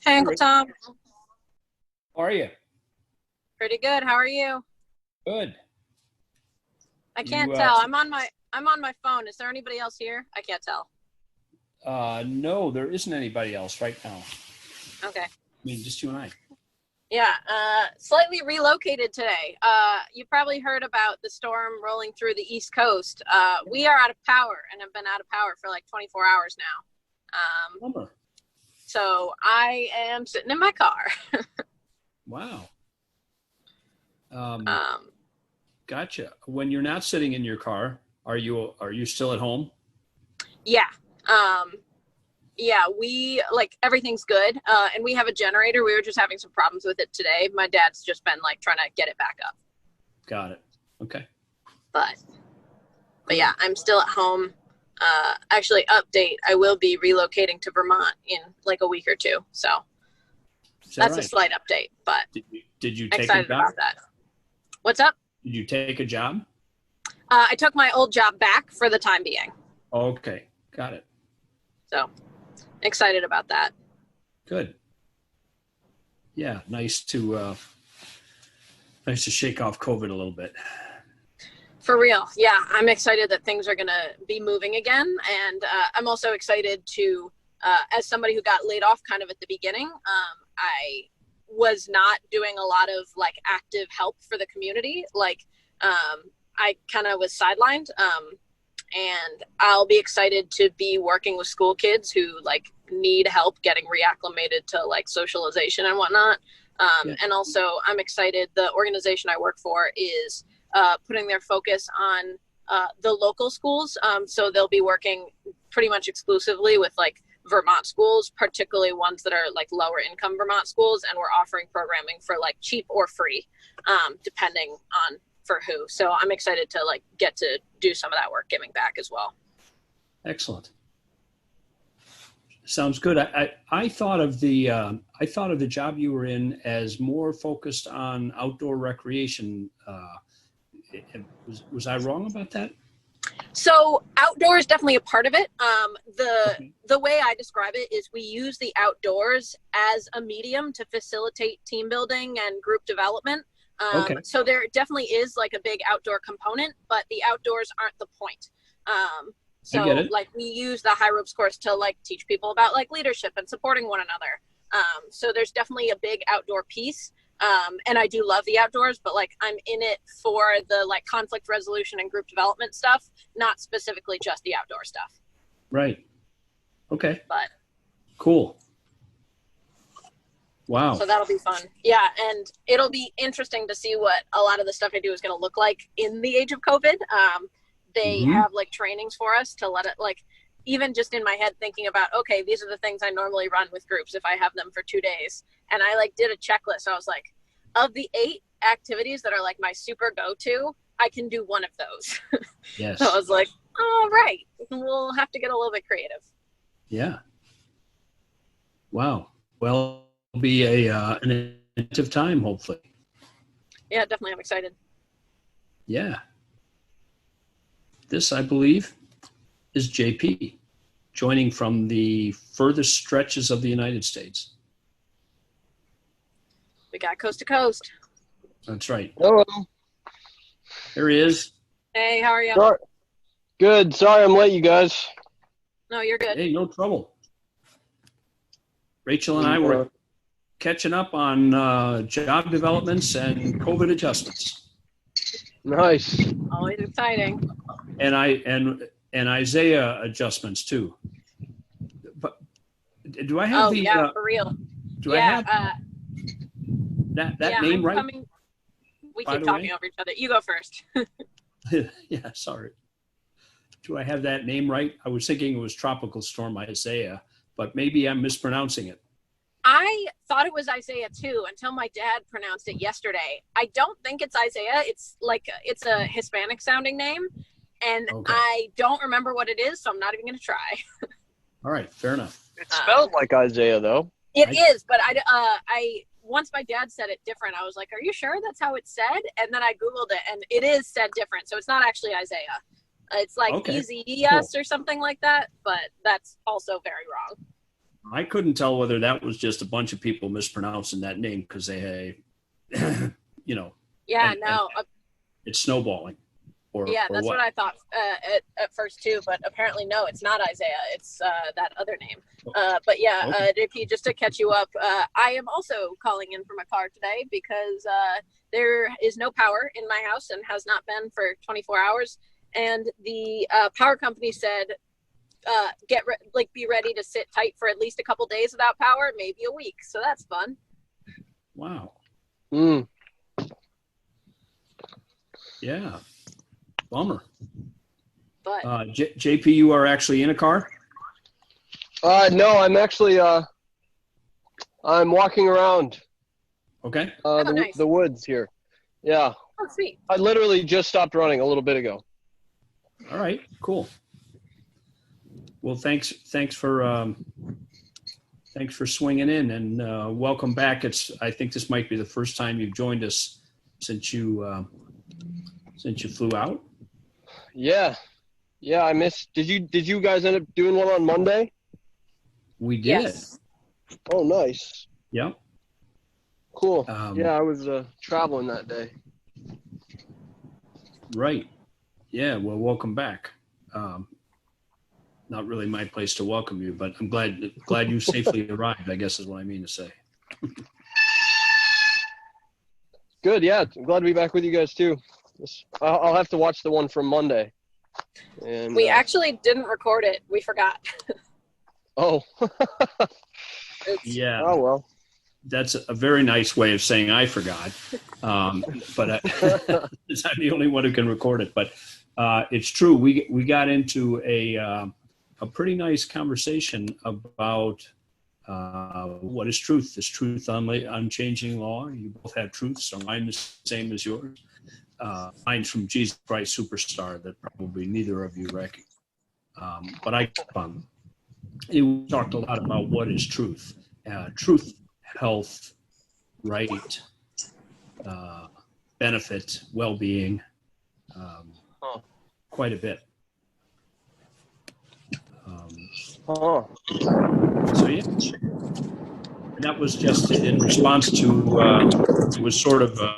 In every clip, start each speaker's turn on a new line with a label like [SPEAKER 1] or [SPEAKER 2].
[SPEAKER 1] Hey, Uncle Tom.
[SPEAKER 2] How are you?
[SPEAKER 1] Pretty good. How are you?
[SPEAKER 2] Good.
[SPEAKER 1] I can't
[SPEAKER 2] You
[SPEAKER 1] tell. I'm on my phone. Is there anybody else here? I can't tell.
[SPEAKER 2] no, there isn't anybody else right now.
[SPEAKER 1] Okay.
[SPEAKER 2] I mean, just you and I.
[SPEAKER 1] Yeah, slightly relocated today. You probably heard about the storm rolling through the East Coast. We are out of power and have been out of power for like 24 hours now.
[SPEAKER 2] Bummer.
[SPEAKER 1] So I am sitting in my car.
[SPEAKER 2] Wow. Um,
[SPEAKER 1] Um,
[SPEAKER 2] gotcha. When you're not sitting in your car, are you still at home?
[SPEAKER 1] yeah. Um, yeah, we like everything's good. And we have a generator. We were just having some problems with it today. My dad's just been like trying to get it back up.
[SPEAKER 2] Got it. Okay.
[SPEAKER 1] But
[SPEAKER 2] Good.
[SPEAKER 1] yeah, I'm still at home. Actually, update, I will be relocating to Vermont in like a week or two. So
[SPEAKER 2] Is that
[SPEAKER 1] that's a
[SPEAKER 2] right?
[SPEAKER 1] slight update, but
[SPEAKER 2] Did you take a
[SPEAKER 1] excited
[SPEAKER 2] job?
[SPEAKER 1] about that. What's up?
[SPEAKER 2] Did you take a job?
[SPEAKER 1] I took my old job back for the time being.
[SPEAKER 2] Okay. Got it.
[SPEAKER 1] So excited about that.
[SPEAKER 2] Good. Yeah. Nice to shake off COVID a little bit.
[SPEAKER 1] For real. Yeah, I'm excited that things are going to be moving again. And I'm also excited to, as somebody who got laid off kind of at the beginning, I was not doing a lot of like active help for the community. Like I kind of was sidelined. And I'll be excited to be working with school kids who like need help getting reacclimated to like socialization and whatnot.
[SPEAKER 2] Yeah.
[SPEAKER 1] And also I'm excited. The organization I work for is putting their focus on the local schools. So they'll be working pretty much exclusively with like Vermont schools, particularly ones that are like lower income Vermont schools. And we're offering programming for like cheap or free, depending on for who. So I'm excited to like get to do some of that work giving back as well.
[SPEAKER 2] Excellent. Sounds good. I thought of the job you were in as more focused on outdoor recreation. Was I wrong about that?
[SPEAKER 1] So outdoor is definitely a part of it.
[SPEAKER 2] Okay.
[SPEAKER 1] The way I describe it is we use the outdoors as a medium to facilitate team building and group development.
[SPEAKER 2] Okay.
[SPEAKER 1] So there definitely is like a big outdoor component, but the outdoors aren't the point.
[SPEAKER 2] I get
[SPEAKER 1] So
[SPEAKER 2] it.
[SPEAKER 1] like we use the high ropes course to like teach people about like leadership and supporting one another. So there's definitely a big outdoor piece. And I do love the outdoors, but like I'm in it for the like conflict resolution and group development stuff, not specifically just the outdoor stuff.
[SPEAKER 2] Right. Okay.
[SPEAKER 1] But
[SPEAKER 2] Cool. Wow.
[SPEAKER 1] so that'll be fun. Yeah, and it'll be interesting to see what a lot of the stuff I do is going to look like in the age of COVID. They
[SPEAKER 2] Hmm.
[SPEAKER 1] have like trainings for us to let it like even just in my head thinking about, okay, these are the things I normally run with groups if I have them for 2 days. And I like did a checklist. I was like, of the 8 activities that are like my super go-to, I can do one of those. So I
[SPEAKER 2] Yes.
[SPEAKER 1] was like, all right, we'll have to get a little bit creative.
[SPEAKER 2] Yeah. Wow. Well, it'll be an intensive time, hopefully.
[SPEAKER 1] Yeah, definitely. I'm excited.
[SPEAKER 2] Yeah. This, I believe, is JP joining from the furthest stretches of the United States.
[SPEAKER 1] We got coast to coast.
[SPEAKER 2] That's right.
[SPEAKER 3] Hello.
[SPEAKER 2] There he is.
[SPEAKER 1] Hey, how are you?
[SPEAKER 3] Sorry. Good. Sorry I'm late, you guys.
[SPEAKER 1] No, you're good.
[SPEAKER 2] Hey, no trouble. Rachel and I were catching up on job developments and COVID adjustments,
[SPEAKER 3] Nice.
[SPEAKER 1] Always exciting.
[SPEAKER 2] and Isaiah adjustments too. But do I have
[SPEAKER 1] Oh,
[SPEAKER 2] the
[SPEAKER 1] yeah, for real.
[SPEAKER 2] do I
[SPEAKER 1] Yeah,
[SPEAKER 2] have that
[SPEAKER 1] yeah,
[SPEAKER 2] name
[SPEAKER 1] I'm
[SPEAKER 2] right?
[SPEAKER 1] coming. We
[SPEAKER 2] By
[SPEAKER 1] keep
[SPEAKER 2] the
[SPEAKER 1] talking
[SPEAKER 2] way?
[SPEAKER 1] over each other. You go first.
[SPEAKER 2] Yeah, sorry. Do I have that name right? I was thinking it was Tropical Storm Isaiah, but maybe I'm mispronouncing it.
[SPEAKER 1] I thought it was Isaiah too until my dad pronounced it yesterday. I don't think it's Isaiah. It's like it's a Hispanic sounding name, and
[SPEAKER 2] Okay.
[SPEAKER 1] I don't remember what it is, so I'm not even going to try.
[SPEAKER 2] All right, fair enough.
[SPEAKER 3] It's spelled like Isaiah, though.
[SPEAKER 1] It
[SPEAKER 2] I-
[SPEAKER 1] is, but I once my dad said it different. I was like, "Are you sure that's how it's said?" And then I googled it, and it is said different. So it's not actually Isaiah. It's like
[SPEAKER 2] Okay,
[SPEAKER 1] Easy or something like that, but that's also very wrong.
[SPEAKER 2] I couldn't tell whether that was just a bunch of people mispronouncing that name because they, you know,
[SPEAKER 1] Yeah,
[SPEAKER 2] and
[SPEAKER 1] no.
[SPEAKER 2] it's snowballing.
[SPEAKER 1] Yeah, that's what I thought at first too, but apparently no, it's not Isaiah. It's that other name. But yeah,
[SPEAKER 2] Okay.
[SPEAKER 1] JP, just to catch you up, I am also calling in from a car today because there is no power in my house and has not been for 24 hours. And the power company said, be ready to sit tight for at least a couple days without power, maybe a week. So that's fun.
[SPEAKER 2] Wow.
[SPEAKER 3] Mm.
[SPEAKER 2] Yeah. Bummer.
[SPEAKER 1] But
[SPEAKER 2] JP, you are actually in a car?
[SPEAKER 3] No, I'm actually I'm walking around
[SPEAKER 2] Okay.
[SPEAKER 1] nice.
[SPEAKER 3] the woods here. Yeah.
[SPEAKER 1] Oh, sweet.
[SPEAKER 3] I literally just stopped running a little bit ago.
[SPEAKER 2] All right. Cool. Well, thanks for swinging in and welcome back. I think this might be the first time you've joined us since you flew out.
[SPEAKER 3] Yeah. Yeah, I missed. Did you guys end up doing one on Monday?
[SPEAKER 2] We did.
[SPEAKER 1] Yes.
[SPEAKER 3] Oh, nice.
[SPEAKER 2] Yep.
[SPEAKER 3] Cool. Yeah, I was traveling that day.
[SPEAKER 2] Right. Yeah. Well, welcome back. Not really my place to welcome you, but I'm glad you safely arrived, I guess is what I mean to say.
[SPEAKER 3] Good. Yeah, I'm glad to be back with you guys too. I'll have to watch the one from Monday. And
[SPEAKER 1] We actually didn't record it. We forgot.
[SPEAKER 3] Oh.
[SPEAKER 2] Yeah.
[SPEAKER 3] Oh well.
[SPEAKER 2] That's a very nice way of saying I forgot. But I'm the only one who can record it. But it's true. We got into a pretty nice conversation about what is truth. Is truth unchanging law? You both have truth, so mine is the same as yours. Mine's from Jesus Christ Superstar that probably neither of you recognize. But I fun. We talked a lot about what is truth. Truth, health, right, benefit, well-being, quite a bit. So yeah, and that was just in response to it was sort of a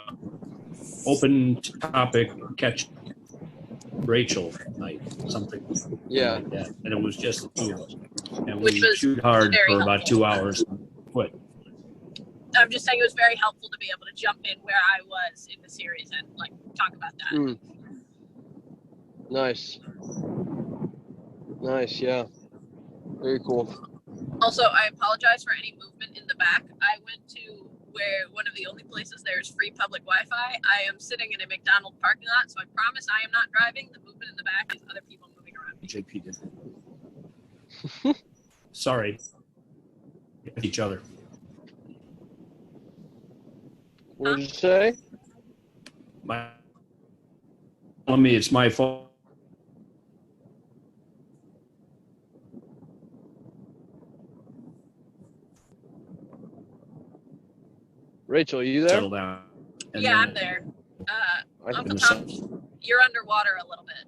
[SPEAKER 2] open topic catch Rachel night, something like that, and it was just the two of us, and we chewed hard for about 2 hours. What?
[SPEAKER 1] I'm just saying it was very helpful to be able to jump in where I was in the series and like talk about that.
[SPEAKER 3] Mm. Nice. Nice. Yeah. Very cool.
[SPEAKER 1] Also, I apologize for any movement in the back. I went to where one of the only places there is free public Wi-Fi. I am sitting in a McDonald's parking lot, so I promise I am not driving. The movement in the back is other people moving around me.
[SPEAKER 2] JP did. Sorry. Each other.
[SPEAKER 3] What did you say?
[SPEAKER 2] Telling me it's my fault.
[SPEAKER 3] Rachel, are you there?
[SPEAKER 2] Settle down. And
[SPEAKER 1] Yeah,
[SPEAKER 2] then-
[SPEAKER 1] I'm there. Uncle
[SPEAKER 2] couldn't
[SPEAKER 1] Tom, you're underwater a little bit.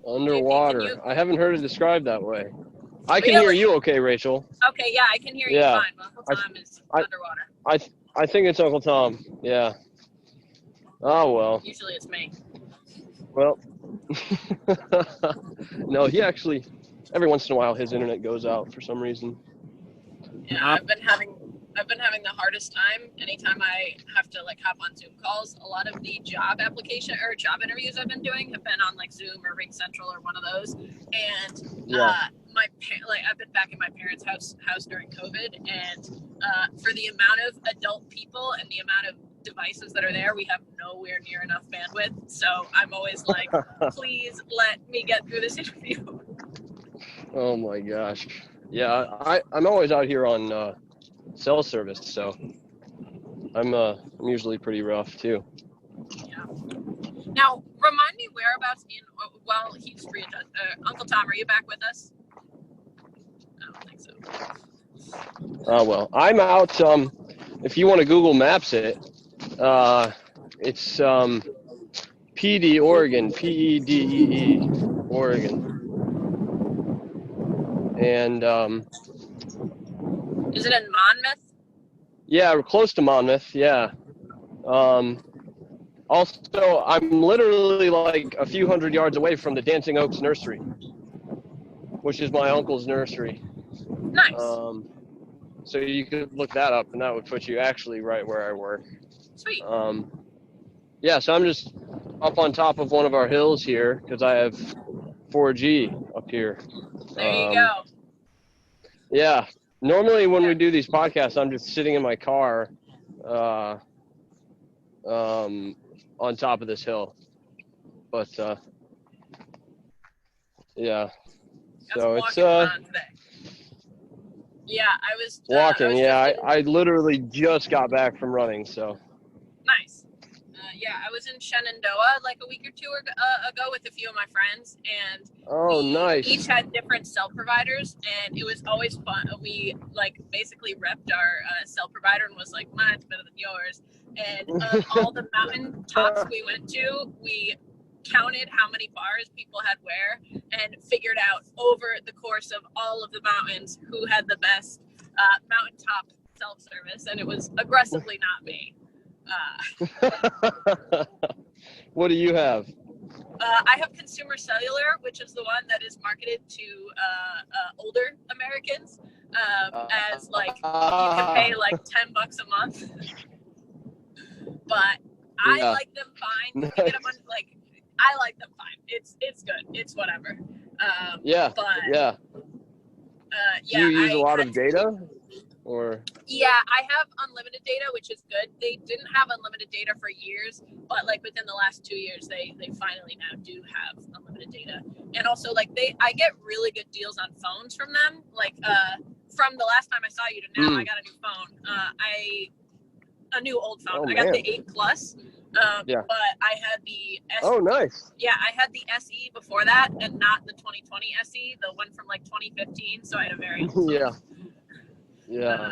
[SPEAKER 3] Underwater.
[SPEAKER 1] JP,
[SPEAKER 3] I haven't heard it described that way. I can hear you okay, Rachel.
[SPEAKER 1] Okay, yeah, I can hear you
[SPEAKER 3] Yeah.
[SPEAKER 1] fine, but Uncle Tom is underwater.
[SPEAKER 3] I think it's Uncle Tom. Yeah. Oh, well.
[SPEAKER 1] Usually it's me.
[SPEAKER 3] Well. No, he actually, every once in a while, his internet goes out for some reason.
[SPEAKER 1] Yeah, I've been having the hardest time anytime I have to like hop on Zoom calls. A lot of the job application or job interviews I've been doing have been on like Zoom or Ring Central or one of those. And I've been back in my parents' house during COVID, and for the amount of adult people and the amount of devices that are there, we have nowhere near enough bandwidth. So I'm always like, please let me get through this interview.
[SPEAKER 3] Oh my gosh. Yeah, I'm always out here on cell service, so I'm usually pretty rough too.
[SPEAKER 1] Yeah. Now, remind me whereabouts while he's free. Uncle Tom, are you back with us? I don't think so.
[SPEAKER 3] Oh well, I'm out. If you want to Google Maps it, it's PD, Oregon, Pedee, Oregon. And
[SPEAKER 1] Is it in Monmouth?
[SPEAKER 3] yeah, we're close to Monmouth. Yeah. Also, I'm literally like a few hundred yards away from the Dancing Oaks Nursery, which is my uncle's nursery.
[SPEAKER 1] Nice.
[SPEAKER 3] So you could look that up, and that would put you actually right where I work.
[SPEAKER 1] Sweet.
[SPEAKER 3] Yeah, so I'm just up on top of one of our hills here because I have 4G up here.
[SPEAKER 1] There you go.
[SPEAKER 3] Yeah. Normally when we do these podcasts, I'm just sitting in my car on top of this hill. But yeah. So it's
[SPEAKER 1] yeah, I was
[SPEAKER 3] walking. I literally just got back from running, so
[SPEAKER 1] nice. Yeah, I was in Shenandoah like a week or two ago with a few of my friends, and
[SPEAKER 3] nice.
[SPEAKER 1] Each had different cell providers, and it was always fun. We like basically repped our cell provider and was like, mine's better than yours. And all the mountain tops we went to, we counted how many bars people had where and figured out over the course of all of the mountains who had the best mountaintop cell service, and it was aggressively not me.
[SPEAKER 3] What do you have?
[SPEAKER 1] I have Consumer Cellular, which is the one that is marketed to older Americans as like you can pay like $10 a month. But I like them fine.
[SPEAKER 3] Nice.
[SPEAKER 1] You get them on, like I like them fine. It's good. It's whatever.
[SPEAKER 3] Yeah. Do you use a lot of data? Or
[SPEAKER 1] yeah, I have unlimited data, which is good. They didn't have unlimited data for years, but like within the last 2 years, they finally now do have unlimited data. And also like I get really good deals on phones from them. Like from the last time I saw you to now, I got a new phone. A new old phone. I got the 8 Plus. But I had the SE.
[SPEAKER 3] Oh, nice.
[SPEAKER 1] Yeah, I had the SE before that, and not the 2020 SE, the one from like 2015. So I had a very old phone.
[SPEAKER 3] Yeah.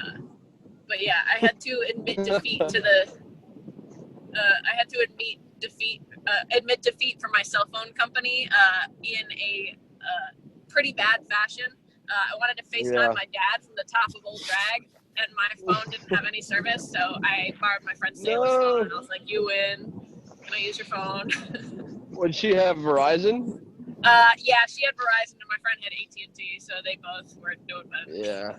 [SPEAKER 1] But yeah, I had to admit defeat to the. I had to admit defeat for my cell phone company in a pretty bad fashion. I wanted to FaceTime my dad from the top of Old Drag, and my phone didn't have any service, so I borrowed my friend's sailor's phone, and I was like, "You win. Can I use your phone?"
[SPEAKER 3] Would she have Verizon?
[SPEAKER 1] Yeah, she had Verizon, and my friend had AT&T, so they both were doing bad.
[SPEAKER 3] Yeah.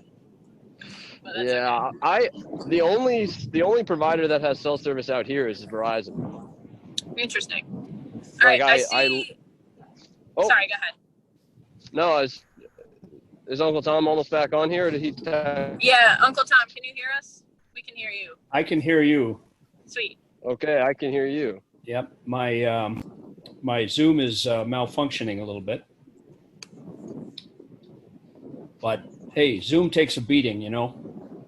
[SPEAKER 1] Yeah,
[SPEAKER 3] okay. The only provider that has cell service out here is Verizon.
[SPEAKER 1] Interesting. All right, I see. Sorry, go ahead.
[SPEAKER 3] No, is Uncle Tom almost back on here, or did he?
[SPEAKER 1] Yeah, Uncle Tom, can you hear us? We can hear you.
[SPEAKER 2] I can hear you.
[SPEAKER 1] Sweet.
[SPEAKER 3] Okay, I can hear you.
[SPEAKER 2] Yep, my Zoom is malfunctioning a little bit, but hey, Zoom takes a beating, you know.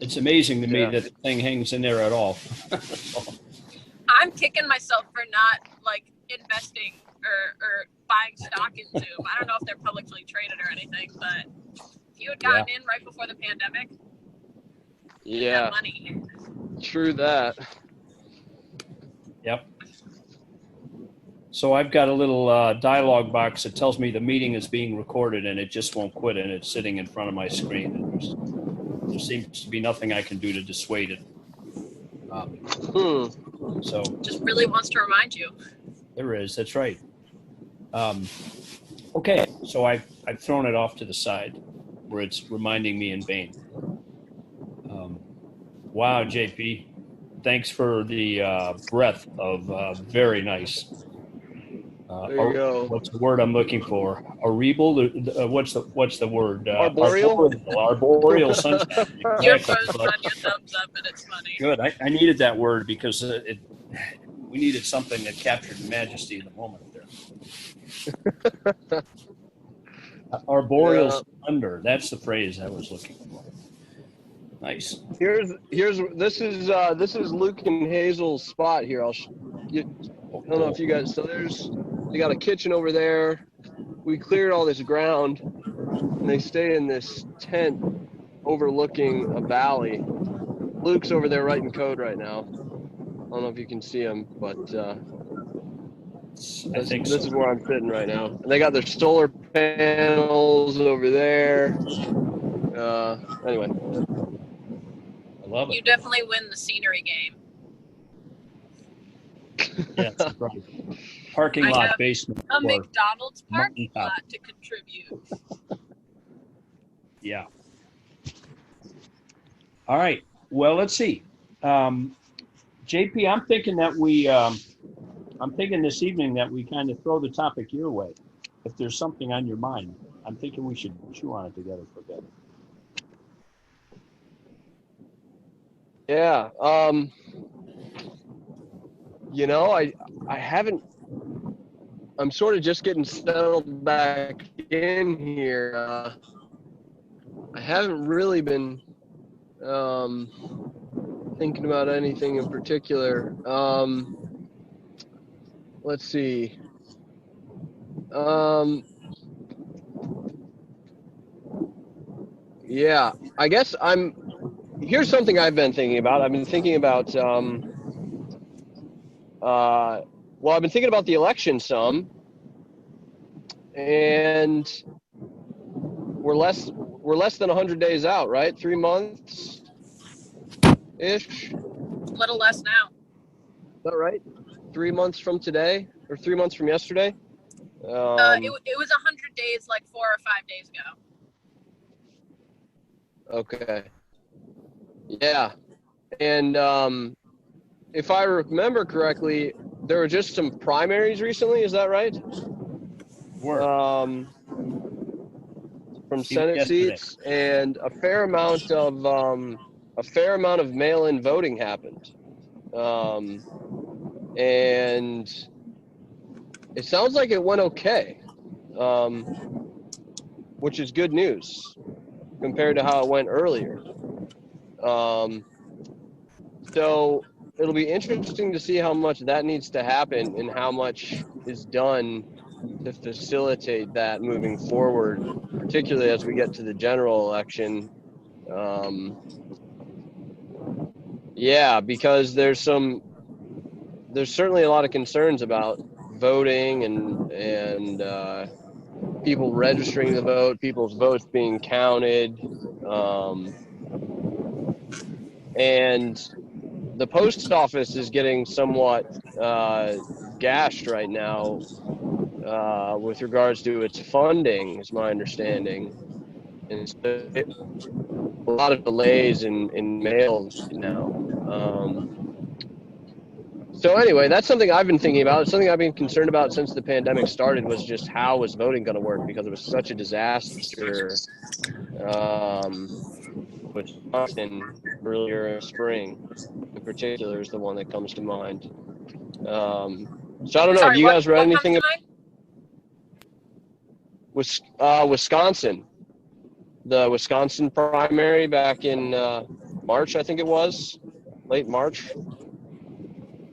[SPEAKER 2] It's amazing to me that the thing hangs in there at all.
[SPEAKER 1] I'm kicking myself for not like investing or buying stock in Zoom. I don't know if they're publicly traded or anything, but if you had gotten in right before the pandemic, you had money.
[SPEAKER 3] True that.
[SPEAKER 2] Yep. So I've got a little dialogue box that tells me the meeting is being recorded, and it just won't quit, and it's sitting in front of my screen. And there seems to be nothing I can do to dissuade it. So
[SPEAKER 1] just really wants to remind you.
[SPEAKER 2] There is. That's right. Okay, so I've thrown it off to the side where it's reminding me in vain. Wow, JP, thanks for the breadth of very nice.
[SPEAKER 3] There you go.
[SPEAKER 2] What's the word I'm looking for? Arboreal? What's the word?
[SPEAKER 3] Arboreal?
[SPEAKER 2] Arboreal sunshine.
[SPEAKER 1] Your phone's on your thumbs up, and it's funny.
[SPEAKER 2] Good. I needed that word because we needed something that captured the majesty of the moment there. Arboreal splendor. That's the phrase I was looking for. Nice.
[SPEAKER 3] This is Luke and Hazel's spot here. I don't know if you guys. So they got a kitchen over there. We cleared all this ground, and they stay in this tent overlooking a valley. Luke's over there writing code right now. I don't know if you can see him, but
[SPEAKER 2] I think
[SPEAKER 3] This
[SPEAKER 2] so.
[SPEAKER 3] is where I'm sitting right now. And they got their solar panels over there. Anyway.
[SPEAKER 2] I love
[SPEAKER 1] You
[SPEAKER 2] it.
[SPEAKER 1] definitely win the scenery game.
[SPEAKER 2] Yeah, that's right. Parking
[SPEAKER 1] I
[SPEAKER 2] lot
[SPEAKER 1] have
[SPEAKER 2] basement
[SPEAKER 1] a
[SPEAKER 2] or
[SPEAKER 1] McDonald's parking
[SPEAKER 2] mountaintop.
[SPEAKER 1] lot to contribute.
[SPEAKER 2] Yeah. All right. Well, let's see. JP, I'm thinking that I'm thinking this evening that we kind of throw the topic your way. If there's something on your mind, I'm thinking we should chew on it together for a bit.
[SPEAKER 3] Yeah. You know, I haven't. I'm sort of just getting settled back in here. I haven't really been thinking about anything in particular. Let's see. Yeah, I guess here's something I've been thinking about. I've been thinking about well, I've been thinking about the election some, and we're less than 100 days out, right? 3 months ish. Is
[SPEAKER 1] A little less now.
[SPEAKER 3] that right? 3 months from today, or 3 months from yesterday?
[SPEAKER 1] It was 100 days, like 4 or 5 days ago.
[SPEAKER 3] Okay. Yeah. And if I remember correctly, there were just some primaries recently. Is that right? From Senate
[SPEAKER 2] Yesterday.
[SPEAKER 3] seats, and a fair amount of mail-in voting happened. And it sounds like it went okay, which is good news compared to how it went earlier. So it'll be interesting to see how much that needs to happen and how much is done to facilitate that moving forward, particularly as we get to the general election. Yeah, because there's certainly a lot of concerns about voting and people registering to vote, people's votes being counted, and the post office is getting somewhat gashed right now with regards to its funding, is my understanding, and so a lot of delays in mail now. So anyway, that's something I've been thinking about. It's something I've been concerned about since the pandemic started, was just how was voting going to work, because it was such a disaster Wisconsin earlier in spring, in particular, is the one that comes to mind. So I don't know. Have
[SPEAKER 1] Sorry,
[SPEAKER 3] you guys read
[SPEAKER 1] what comes
[SPEAKER 3] anything
[SPEAKER 1] to mind?
[SPEAKER 3] about Wisconsin? The Wisconsin primary back in March, I think it was, late March.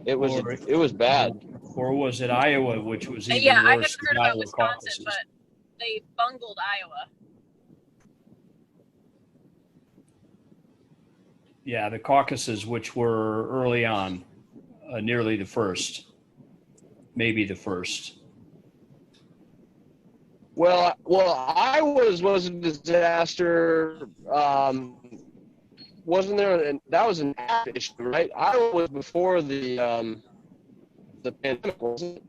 [SPEAKER 3] It was bad.
[SPEAKER 2] Or was it Iowa, which was even
[SPEAKER 1] Yeah, I
[SPEAKER 2] worse?
[SPEAKER 1] hadn't heard
[SPEAKER 2] The
[SPEAKER 1] about
[SPEAKER 2] Iowa
[SPEAKER 1] Wisconsin,
[SPEAKER 2] caucuses.
[SPEAKER 1] but they bungled Iowa.
[SPEAKER 2] Yeah, the caucuses, which were early on, nearly the first, maybe the first.
[SPEAKER 3] Well, Iowa's was a disaster. Wasn't there? That was an app issue, right? Iowa was before the pandemic, wasn't it?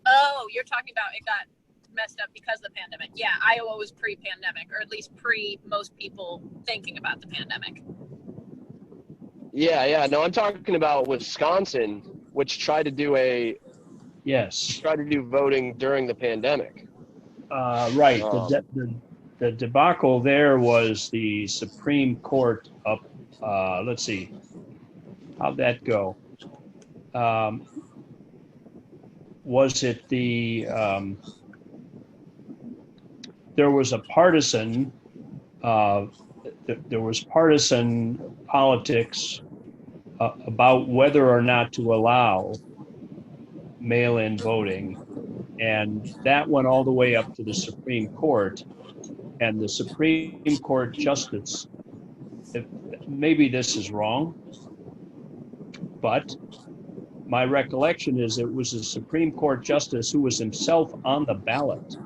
[SPEAKER 1] Oh, you're talking about it got messed up because of the pandemic. Yeah, Iowa was pre-pandemic, or at least pre most people thinking about the pandemic.
[SPEAKER 3] Yeah. No, I'm talking about Wisconsin, which tried to do voting during the pandemic.
[SPEAKER 2] Right. The debacle there was the Supreme Court up. Let's see, how'd that go? Was it there was a partisan, there was partisan politics about whether or not to allow mail-in voting, and that went all the way up to the Supreme Court, and the Supreme Court justice, maybe this is wrong, but my recollection is it was a Supreme Court justice who was himself on the ballot.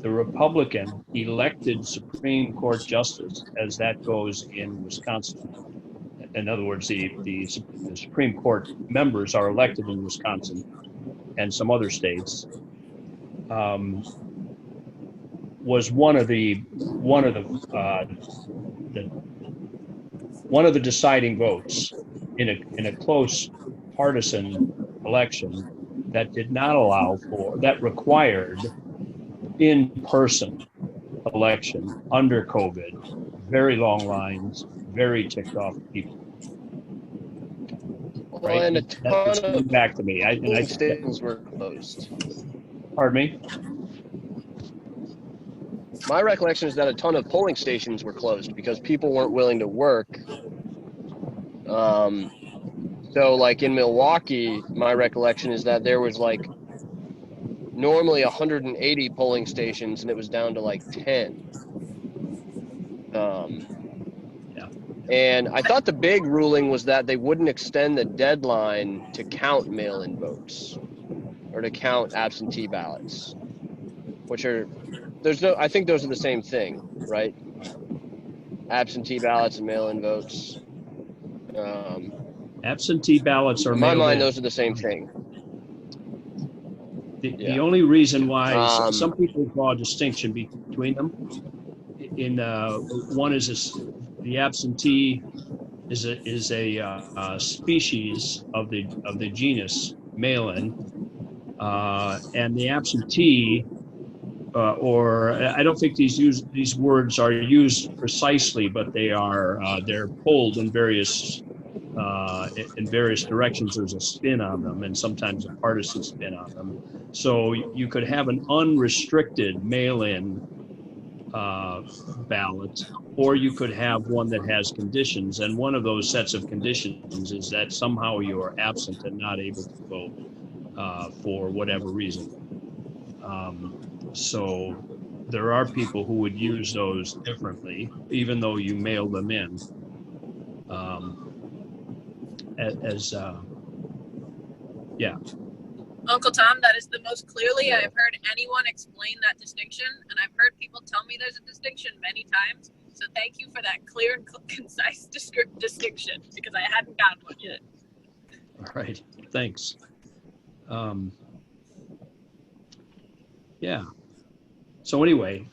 [SPEAKER 2] The Republican elected Supreme Court justice, as that goes in Wisconsin. In other words, the Supreme Court members are elected in Wisconsin and some other states. Was one of the deciding votes in a close partisan election that did not allow for, that required in-person election under COVID, very long lines, very ticked off people.
[SPEAKER 3] Well,
[SPEAKER 2] Right?
[SPEAKER 3] and a
[SPEAKER 2] That's
[SPEAKER 3] ton of
[SPEAKER 2] back to me.
[SPEAKER 3] stations were closed.
[SPEAKER 2] Pardon me?
[SPEAKER 3] My recollection is that a ton of polling stations were closed because people weren't willing to work. So like in Milwaukee, my recollection is that there was like normally 180 polling stations and it was down to like 10. And I thought the big ruling was that they wouldn't extend the deadline to count mail-in votes or to count absentee ballots, which are, I think those are the same thing, right? Absentee ballots and mail-in votes.
[SPEAKER 2] Absentee ballots are
[SPEAKER 3] In my mind,
[SPEAKER 2] in.
[SPEAKER 3] those are the same thing.
[SPEAKER 2] The only reason why some people draw a distinction between them, one is the absentee is a species of the genus mail-in, and the absentee, or I don't think these words are used precisely, but they're pulled in various directions. There's a spin on them, and sometimes a partisan spin on them. So you could have an unrestricted mail-in ballot, or you could have one that has conditions. And one of those sets of conditions is that somehow you are absent and not able to vote for whatever reason. So there are people who would use those differently, even though you mail them in.
[SPEAKER 1] Uncle Tom, that is the most clearly I've heard anyone explain that distinction, and I've heard people tell me there's a distinction many times. So thank you for that clear and concise distinction, because I hadn't gotten one yet.
[SPEAKER 2] All right, thanks. Yeah. So anyway,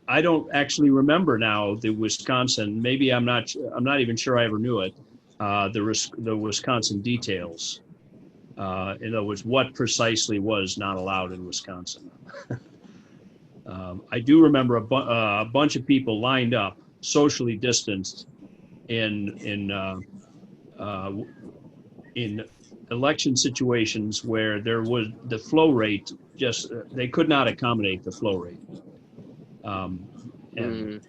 [SPEAKER 2] I don't actually remember now the Wisconsin. Maybe I'm not even sure I ever knew it. The Wisconsin details. In other words, what precisely was not allowed in Wisconsin. I do remember a bunch of people lined up, socially distanced, in election situations where there was the flow rate they could not accommodate the flow rate, and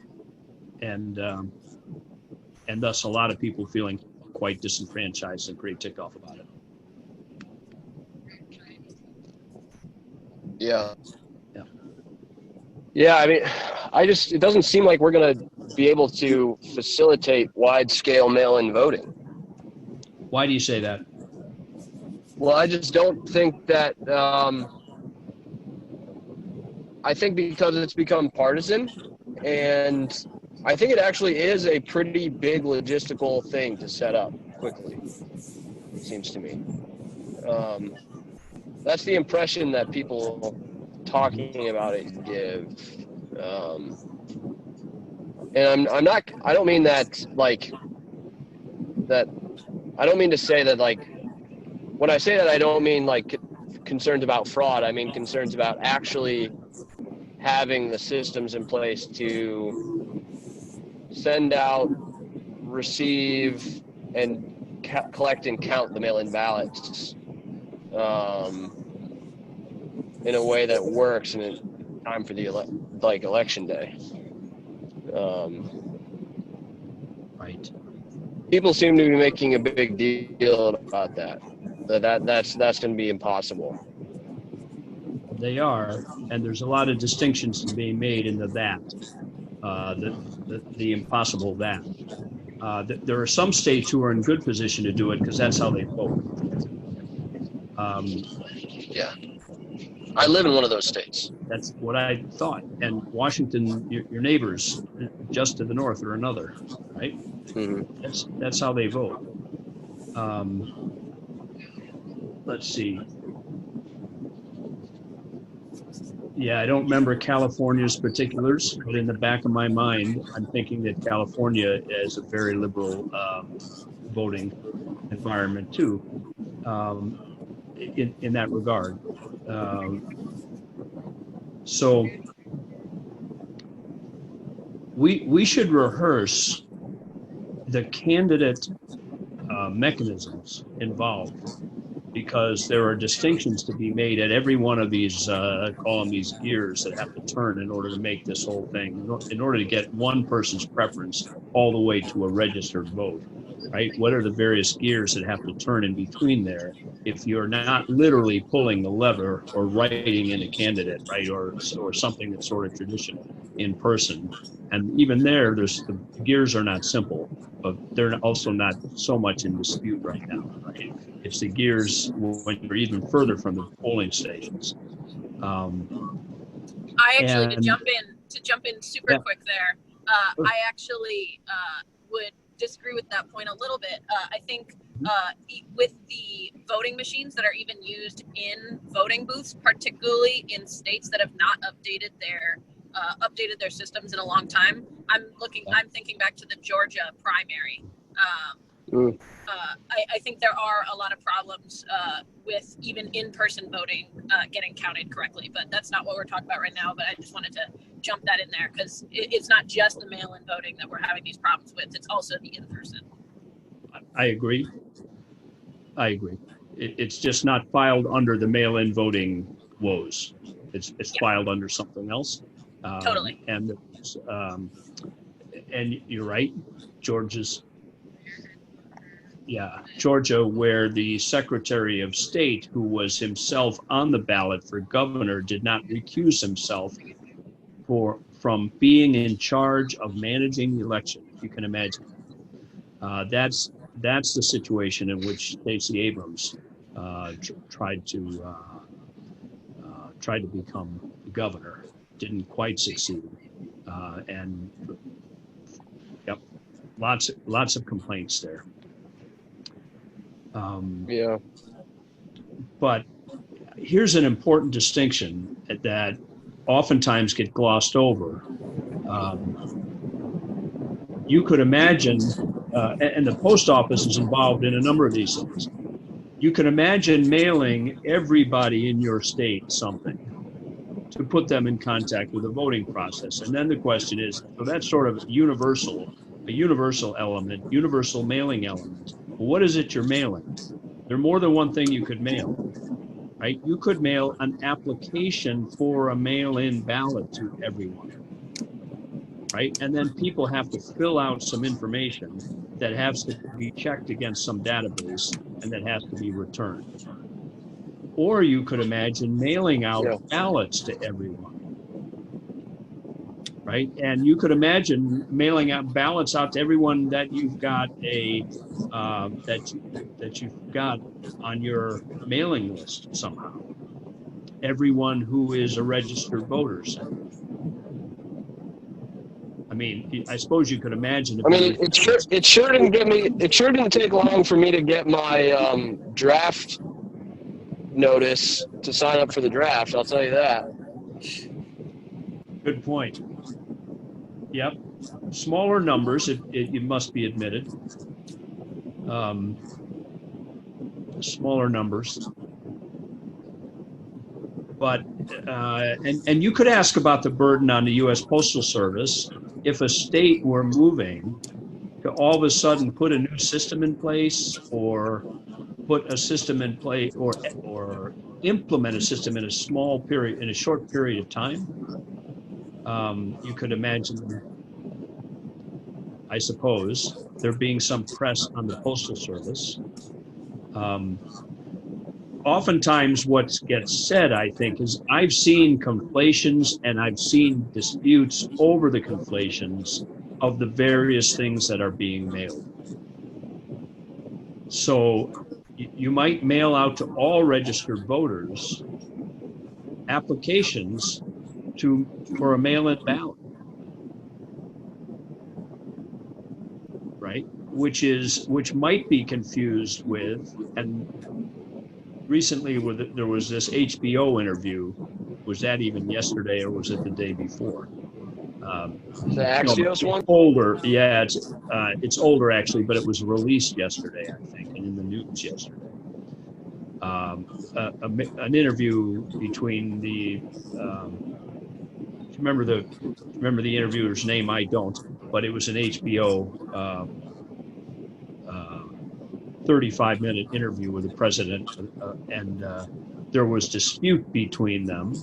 [SPEAKER 2] thus a lot of people feeling quite disenfranchised and pretty ticked off about it.
[SPEAKER 3] Yeah, I mean, it doesn't seem like we're going to be able to facilitate wide-scale mail-in voting.
[SPEAKER 2] Why do you say that?
[SPEAKER 3] Well, I just don't think that, I think because it's become partisan, and I think it actually is a pretty big logistical thing to set up quickly, it seems to me. That's the impression that people talking about it give. And I don't mean that, I don't mean to say that, when I say that, I don't mean, concerns about fraud. I mean concerns about actually having the systems in place to send out, receive, and collect and count the mail-in ballots in a way that works in time for the election day.
[SPEAKER 2] Right.
[SPEAKER 3] People seem to be making a big deal about that. That's going to be impossible.
[SPEAKER 2] They are, and there's a lot of distinctions to be made in the impossible that. There are some states who are in good position to do it because that's how they vote.
[SPEAKER 3] Yeah. I live in one of those states.
[SPEAKER 2] That's what I thought. And Washington, your neighbors just to the north are another, right?
[SPEAKER 3] Mm-hmm.
[SPEAKER 2] That's how they vote. Let's see. Yeah, I don't remember California's particulars, but in the back of my mind, I'm thinking that California is a very liberal voting environment too, in that regard. So we should rehearse the candidate mechanisms involved, because there are distinctions to be made at every one of these, call them these gears that have to turn in order to make this whole thing, in order to get one person's preference all the way to a registered vote, right? What are the various gears that have to turn in between there if you're not literally pulling the lever or writing in a candidate, right? Or something that's sort of traditional in person. And even there, the gears are not simple, but they're also not so much in dispute right now, right? It's the gears when you're even further from the polling stations.
[SPEAKER 1] I actually, to jump in super quick there, I actually would disagree with that point a little bit. I think with the voting machines that are even used in voting booths, particularly in states that have not updated their systems in a long time. I'm thinking back to the Georgia primary. I think there are a lot of problems with even in-person voting getting counted correctly, but that's not what we're talking about right now. But I just wanted to jump that in there because it's not just the mail-in voting that we're having these problems with. It's also the in-person.
[SPEAKER 2] I agree. It's just not filed under the mail-in voting woes. It's filed under something else.
[SPEAKER 1] Totally.
[SPEAKER 2] And you're right, Georgia, where the Secretary of State, who was himself on the ballot for governor, did not recuse himself from being in charge of managing the election. You can imagine. That's the situation in which Stacey Abrams tried to become governor. Didn't quite succeed, and lots of complaints there. But here's an important distinction that oftentimes get glossed over. You could imagine, and the post office is involved in a number of these things. You can imagine mailing everybody in your state something to put them in contact with the voting process. And then the question is, so that's sort of a universal element, universal mailing element. Well, what is it you're mailing? There are more than one thing you could mail, right? You could mail an application for a mail-in ballot to everyone, right? And then people have to fill out some information that has to be checked against some database and that has to be returned. Or you could imagine mailing out ballots to everyone, right? And you could imagine mailing out ballots out to everyone that you've got that you've got on your mailing list somehow. Everyone who is a registered voter. I mean, I suppose you could imagine.
[SPEAKER 3] It sure didn't take long for me to get my draft notice to sign up for the draft. I'll tell you that.
[SPEAKER 2] Good point. Yep. Smaller numbers, it must be admitted. Smaller numbers. But, and you could ask about the burden on the U.S. Postal Service if a state were moving to all of a sudden put a new system in place or put a system in place or implement a system in a short period of time. You could imagine, I suppose, there being some press on the Postal Service. Oftentimes what gets said, I think, is I've seen conflations and I've seen disputes over the conflations of the various things that are being mailed. So you might mail out to all registered voters applications for a mail-in ballot, right? Which might be confused with, and recently there was this HBO interview. Was that even yesterday or was it the day before?
[SPEAKER 3] The Axios one?
[SPEAKER 2] Older, yeah, it's older actually, but it was released yesterday, I think, and in the news yesterday. An interview between the remember the interviewer's name? I don't, but it was an HBO 35-minute interview with the president, and there was dispute between them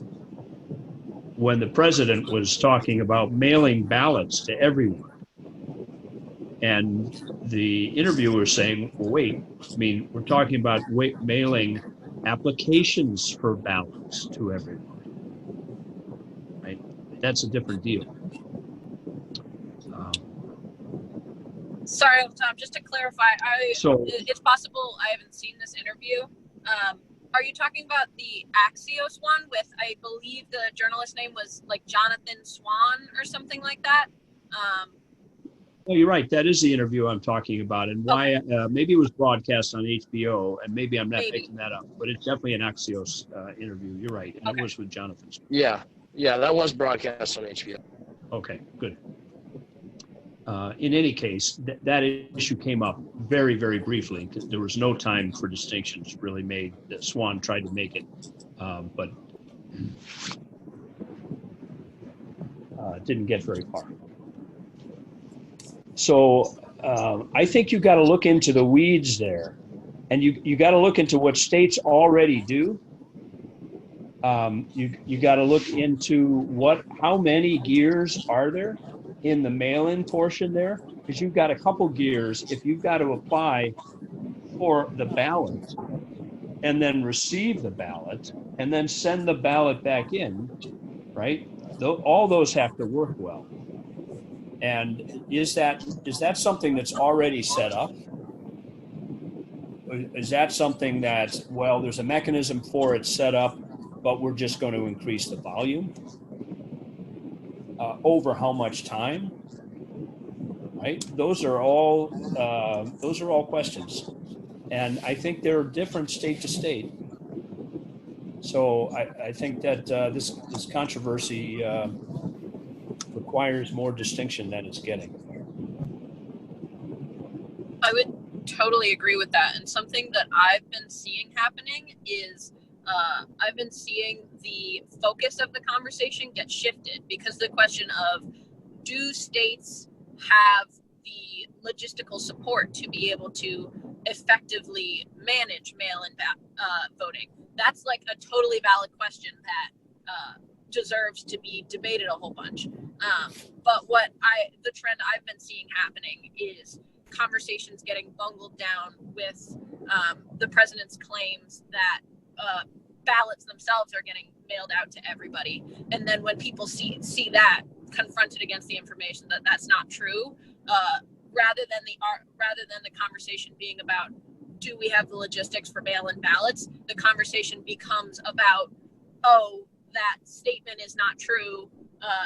[SPEAKER 2] when the president was talking about mailing ballots to everyone. And the interviewer was saying, well, wait, I mean, we're talking about mailing applications for ballots to everyone, right? That's a different deal.
[SPEAKER 1] Sorry, Tom, just to clarify, it's possible I haven't seen this interview. Are you talking about the Axios one with, I believe the journalist name was like Jonathan Swan or something like that?
[SPEAKER 2] Well, you're right. That is the interview I'm talking about, and why maybe it was broadcast on HBO, and maybe I'm not making that up, but it's definitely an Axios interview. You're right, and it was with Jonathan Swan.
[SPEAKER 3] Yeah, that was broadcast on HBO.
[SPEAKER 2] Okay, good. In any case, that issue came up very, very briefly because there was no time for distinctions really made. Swan tried to make it, but didn't get very far. So I think you got to look into the weeds there, and you got to look into what states already do. You got to look into how many gears are there in the mail-in portion there, because you've got a couple gears. If you've got to apply for the ballot and then receive the ballot and then send the ballot back in, right? All those have to work well. And is that something that's already set up? Is that something that, well, there's a mechanism for it set up, but we're just going to increase the volume? Over how much time? Right? Those are all questions, and I think they're different state to state. So I think that this controversy requires more distinction than it's getting.
[SPEAKER 1] I would totally agree with that. And something that I've been seeing happening is I've been seeing the focus of the conversation get shifted, because the question of, do states have the logistical support to be able to effectively manage mail-in voting? That's like a totally valid question that deserves to be debated a whole bunch. But the trend I've been seeing happening is conversations getting bungled down with the president's claims that ballots themselves are getting mailed out to everybody, and then when people see that, confronted against the information that that's not true, rather than the conversation being about, do we have the logistics for mail-in ballots, the conversation becomes about, oh, that statement is not true,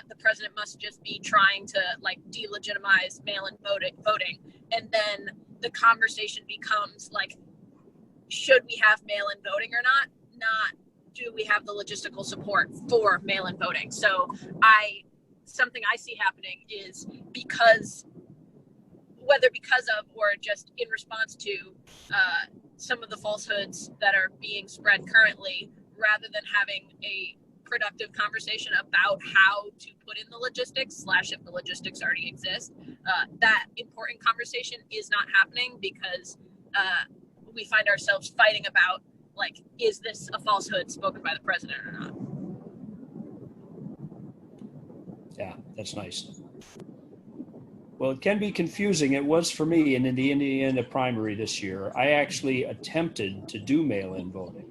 [SPEAKER 1] the president must just be trying to like delegitimize mail-in voting, and then the conversation becomes like, should we have mail-in voting or not do we have the logistical support for mail-in voting. So something I see happening is, whether because of or just in response to some of the falsehoods that are being spread currently, rather than having a productive conversation about how to put in the logistics / if the logistics already exist, that important conversation is not happening, because we find ourselves fighting about, like, is this a falsehood spoken by the president or not?
[SPEAKER 2] Yeah, that's nice. Well, it can be confusing. It was for me, and in the Indiana primary this year, I actually attempted to do mail-in voting.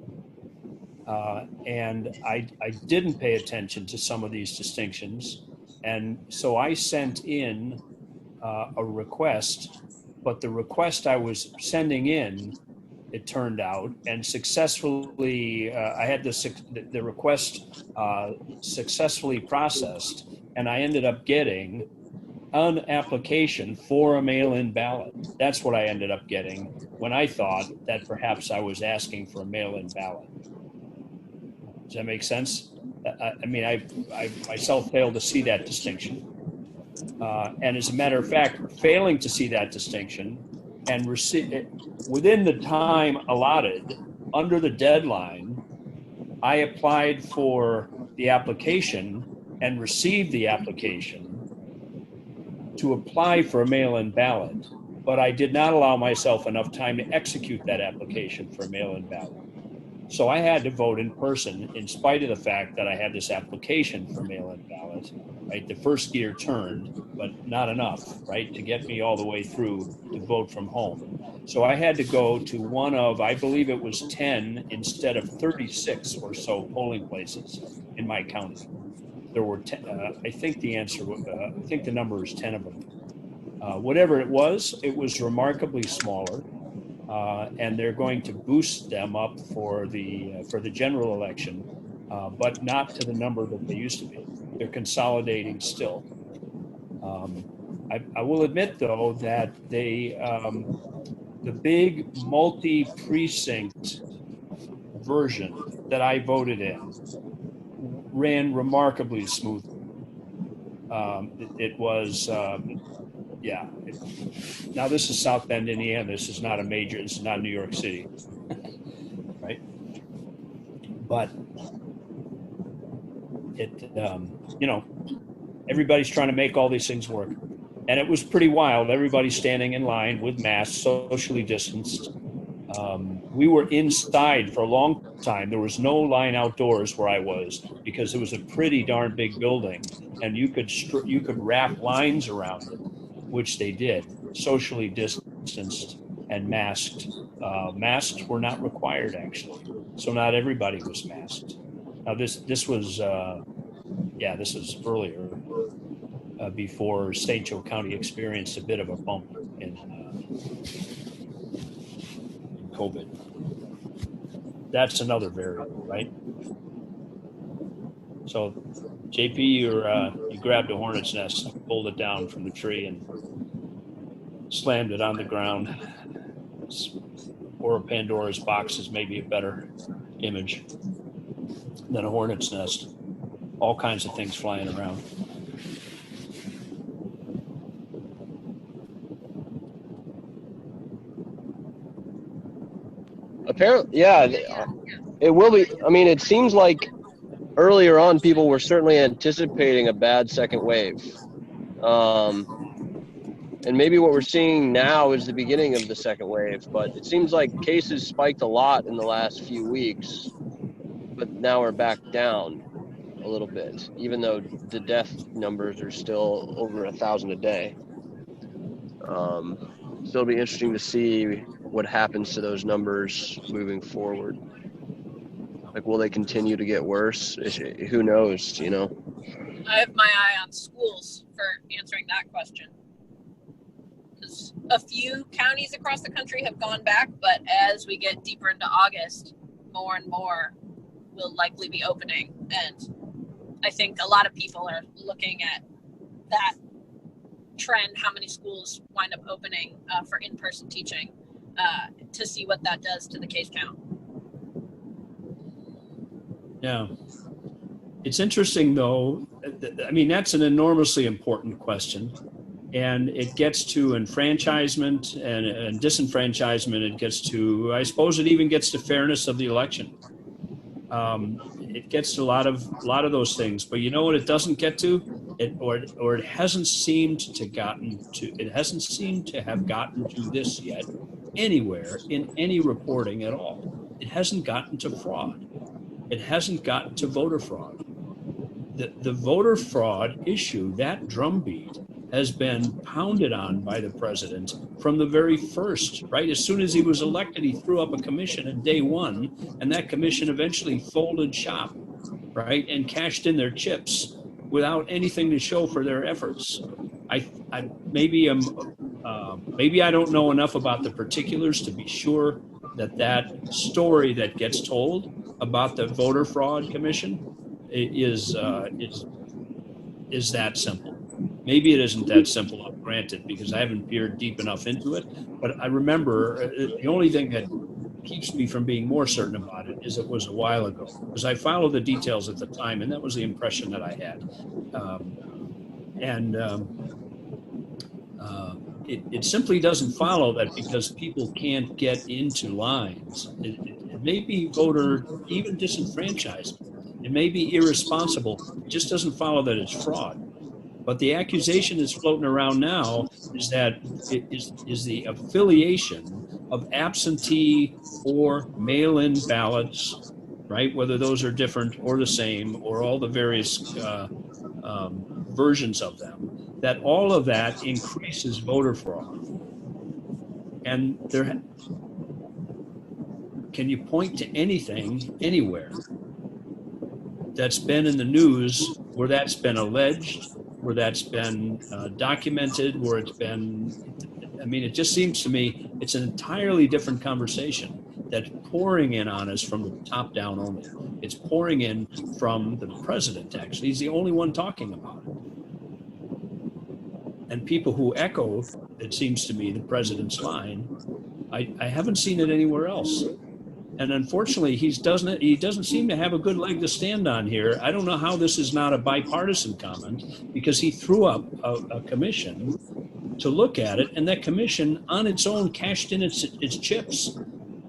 [SPEAKER 2] And I didn't pay attention to some of these distinctions. And so I sent in a request, but the request I was sending in, it turned out, and successfully, I had the request successfully processed, and I ended up getting an application for a mail-in ballot. That's what I ended up getting when I thought that perhaps I was asking for a mail-in ballot. Does that make sense? I mean, I myself failed to see that distinction. And as a matter of fact, failing to see that distinction and within the time allotted, under the deadline, I applied for the application and received the application to apply for a mail-in ballot, but I did not allow myself enough time to execute that application for a mail-in ballot. So I had to vote in person in spite of the fact that I had this application for mail-in ballot, right? The first gear turned, but not enough, right? To get me all the way through to vote from home. So I had to go to one of, I believe it was 10 instead of 36 or so polling places in my county. There were 10, I think the number is 10 of them. Whatever it was remarkably smaller. And they're going to boost them up for the general election, but not to the number that they used to be. They're consolidating still. I will admit, though, that the big multi-precinct version that I voted in ran remarkably smoothly. It was. Yeah. Now this is South Bend, Indiana. This is not New York City, right? But it, everybody's trying to make all these things work. And it was pretty wild. Everybody's standing in line with masks, socially distanced. We were inside for a long time. There was no line outdoors where I was because it was a pretty darn big building, and you could wrap lines around it, which they did, socially distanced and masked. Masks were not required, actually, so not everybody was masked. Now this was earlier, before St. Joe County experienced a bit of a bump in COVID. That's another variable, right? So, JP, you grabbed a hornet's nest, pulled it down from the tree, and slammed it on the ground. Or a Pandora's box is maybe a better image than a hornet's nest. All kinds of things flying around.
[SPEAKER 3] Apparently, yeah, it will be. I mean, it seems like earlier on people were certainly anticipating a bad second wave. And maybe what we're seeing now is the beginning of the second wave, but it seems like cases spiked a lot in the last few weeks, but now we're back down a little bit, even though the death numbers are still over 1,000 a day. So it'll be interesting to see what happens to those numbers moving forward. Like, will they continue to get worse? Who knows, you know?
[SPEAKER 1] I have my eye on schools for answering that question. Because a few counties across the country have gone back, but as we get deeper into August, more and more will likely be opening. And I think a lot of people are looking at that trend, how many schools wind up opening for in-person teaching, to see what that does to the case count.
[SPEAKER 2] Yeah. It's interesting, though. I mean, that's an enormously important question. And it gets to enfranchisement and disenfranchisement. It gets to, I suppose it even gets to fairness of the election. It gets to a lot of those things. But you know what it doesn't get to? It hasn't seemed to have gotten to this yet anywhere in any reporting at all. It hasn't gotten to fraud. It hasn't gotten to voter fraud. The voter fraud issue, that drumbeat, has been pounded on by the president from the very first, right? As soon as he was elected, he threw up a commission at day one, and that commission eventually folded shop, right? And cashed in their chips without anything to show for their efforts. maybe I don't know enough about the particulars to be sure that story that gets told about the voter fraud commission is that simple. Maybe it isn't that simple, granted, because I haven't peered deep enough into it. But I remember the only thing that keeps me from being more certain about it is it was a while ago, because I followed the details at the time, and that was the impression that I had. It simply doesn't follow that because people can't get into lines. It may be voter, even disenfranchisement. It may be irresponsible. It just doesn't follow that it's fraud. But the accusation that's floating around now is that it is the affiliation of absentee or mail-in ballots, right? Whether those are different or the same, or all the various versions of them, that all of that increases voter fraud. And can you point to anything anywhere that's been in the news where that's been alleged, where that's been documented, where it's been, I mean, it just seems to me it's an entirely different conversation that's pouring in on us from the top down only. It's pouring in from the president, actually. He's the only one talking about it. And people who echo, it seems to me, the president's line, I haven't seen it anywhere else. And unfortunately, he doesn't seem to have a good leg to stand on here. I don't know how this is not a bipartisan comment, because he threw up a commission to look at it, and that commission on its own cashed in its chips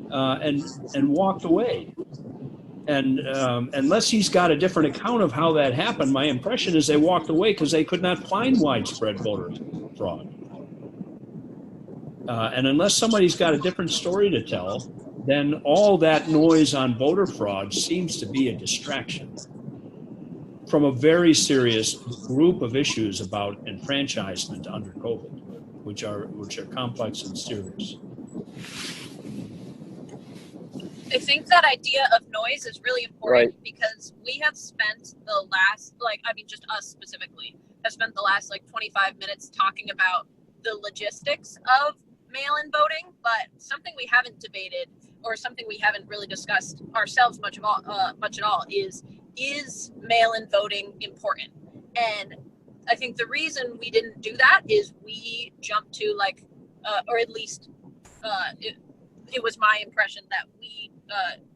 [SPEAKER 2] and walked away. And unless he's got a different account of how that happened, my impression is they walked away because they could not find widespread voter fraud. And unless somebody's got a different story to tell, then all that noise on voter fraud seems to be a distraction from a very serious group of issues about enfranchisement under COVID, which are complex and serious.
[SPEAKER 1] I think that idea of noise is really important, right? Because we have spent the last, just us specifically, have spent the last 25 minutes talking about the logistics of mail-in voting, but something we haven't debated or something we haven't really discussed ourselves much at all is mail-in voting important? And I think the reason we didn't do that is we jumped to or at least it was my impression that we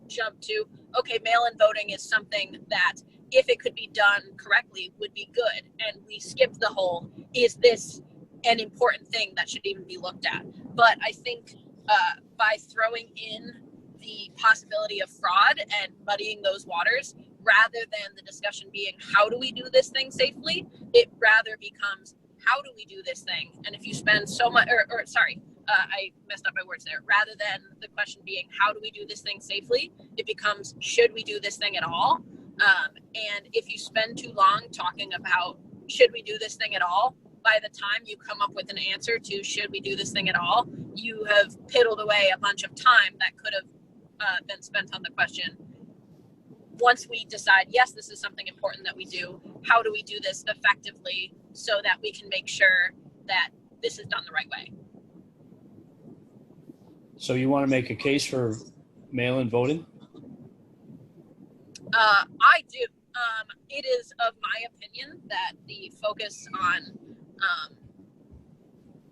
[SPEAKER 1] jumped to, okay, mail-in voting is something that if it could be done correctly would be good. And we skipped the whole, is this an important thing that should even be looked at? But I think by throwing in the possibility of fraud and muddying those waters, rather than the discussion being, how do we do this thing safely? It rather becomes, how do we do this thing? And if you spend so much, I messed up my words there. Rather than the question being, how do we do this thing safely? It becomes, should we do this thing at all? And if you spend too long talking about, should we do this thing at all? By the time you come up with an answer to, should we do this thing at all? You have piddled away a bunch of time that could have been spent on the question. Once we decide, yes, this is something important that we do, how do we do this effectively so that we can make sure that this is done the right way?
[SPEAKER 2] So you want to make a case for mail-in voting?
[SPEAKER 1] I do. It is of my opinion that the focus on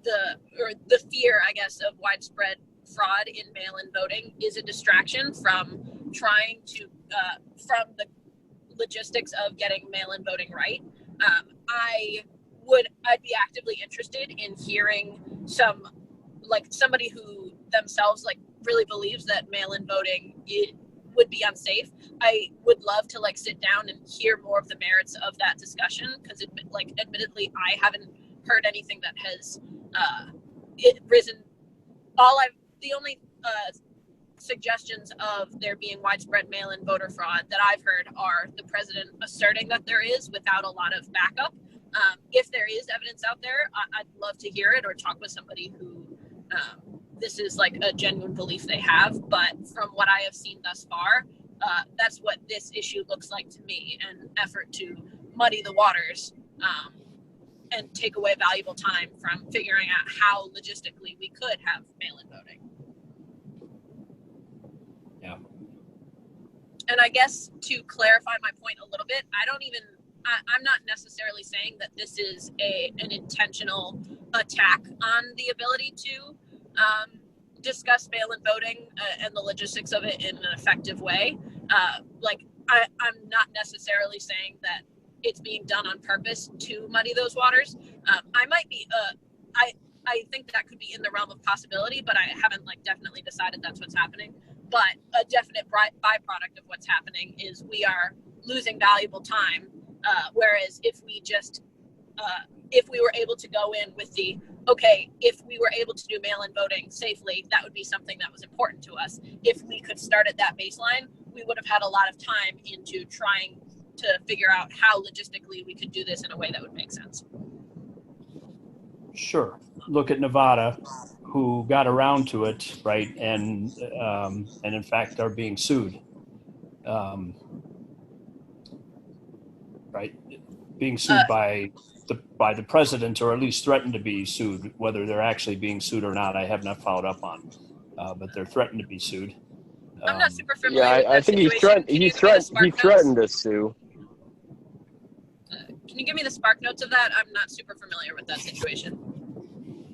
[SPEAKER 1] the fear, I guess, of widespread fraud in mail-in voting is a distraction from trying to from the logistics of getting mail-in voting right. I'd be actively interested in hearing somebody who themselves really believes that mail-in voting would be unsafe. I would love to like sit down and hear more of the merits of that discussion, because admittedly I haven't heard anything that has risen. The only suggestions of there being widespread mail-in voter fraud that I've heard are the president asserting that there is without a lot of backup. If there is evidence out there, I'd love to hear it or talk with somebody who this is like a genuine belief they have. But from what I have seen thus far, that's what this issue looks like to me, an effort to muddy the waters and take away valuable time from figuring out how logistically we could have mail-in voting.
[SPEAKER 2] Yeah.
[SPEAKER 1] And I guess to clarify my point a little bit, I'm not necessarily saying that this is an intentional attack on the ability to discuss mail-in voting and the logistics of it in an effective way. I'm not necessarily saying that it's being done on purpose to muddy those waters. I think that could be in the realm of possibility, but I haven't definitely decided that's what's happening. But a definite byproduct of what's happening is we are losing valuable time. Whereas if we were able to go in with if we were able to do mail-in voting safely, that would be something that was important to us. If we could start at that baseline, we would have had a lot of time into trying to figure out how logistically we could do this in a way that would make sense.
[SPEAKER 2] Sure. Look at Nevada, who got around to it, right, and in fact are being sued, right, being sued by the president, or at least threatened to be sued. Whether they're actually being sued or not, I have not followed up on, but they're threatened to be sued.
[SPEAKER 1] I'm not super familiar.
[SPEAKER 3] Yeah,
[SPEAKER 1] with that
[SPEAKER 3] I think
[SPEAKER 1] situation.
[SPEAKER 3] he threatened to sue.
[SPEAKER 1] Can you give me the spark notes of that? I'm not super familiar with that situation.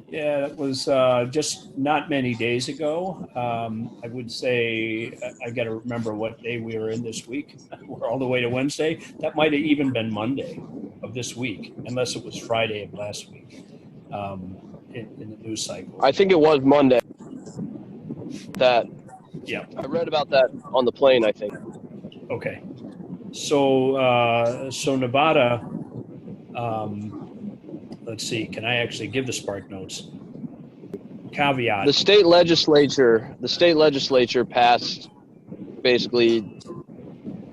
[SPEAKER 2] Yeah, that was just not many days ago. I would say, I got to remember what day we were in this week. We're all the way to Wednesday. That might have even been Monday of this week, unless it was Friday of last week in the news cycle.
[SPEAKER 3] I think it was Monday.
[SPEAKER 2] Yeah.
[SPEAKER 3] I read about that on the plane, I think.
[SPEAKER 2] Okay. So Nevada, let's see, can I actually give the spark notes? Caveat.
[SPEAKER 3] The state legislature passed basically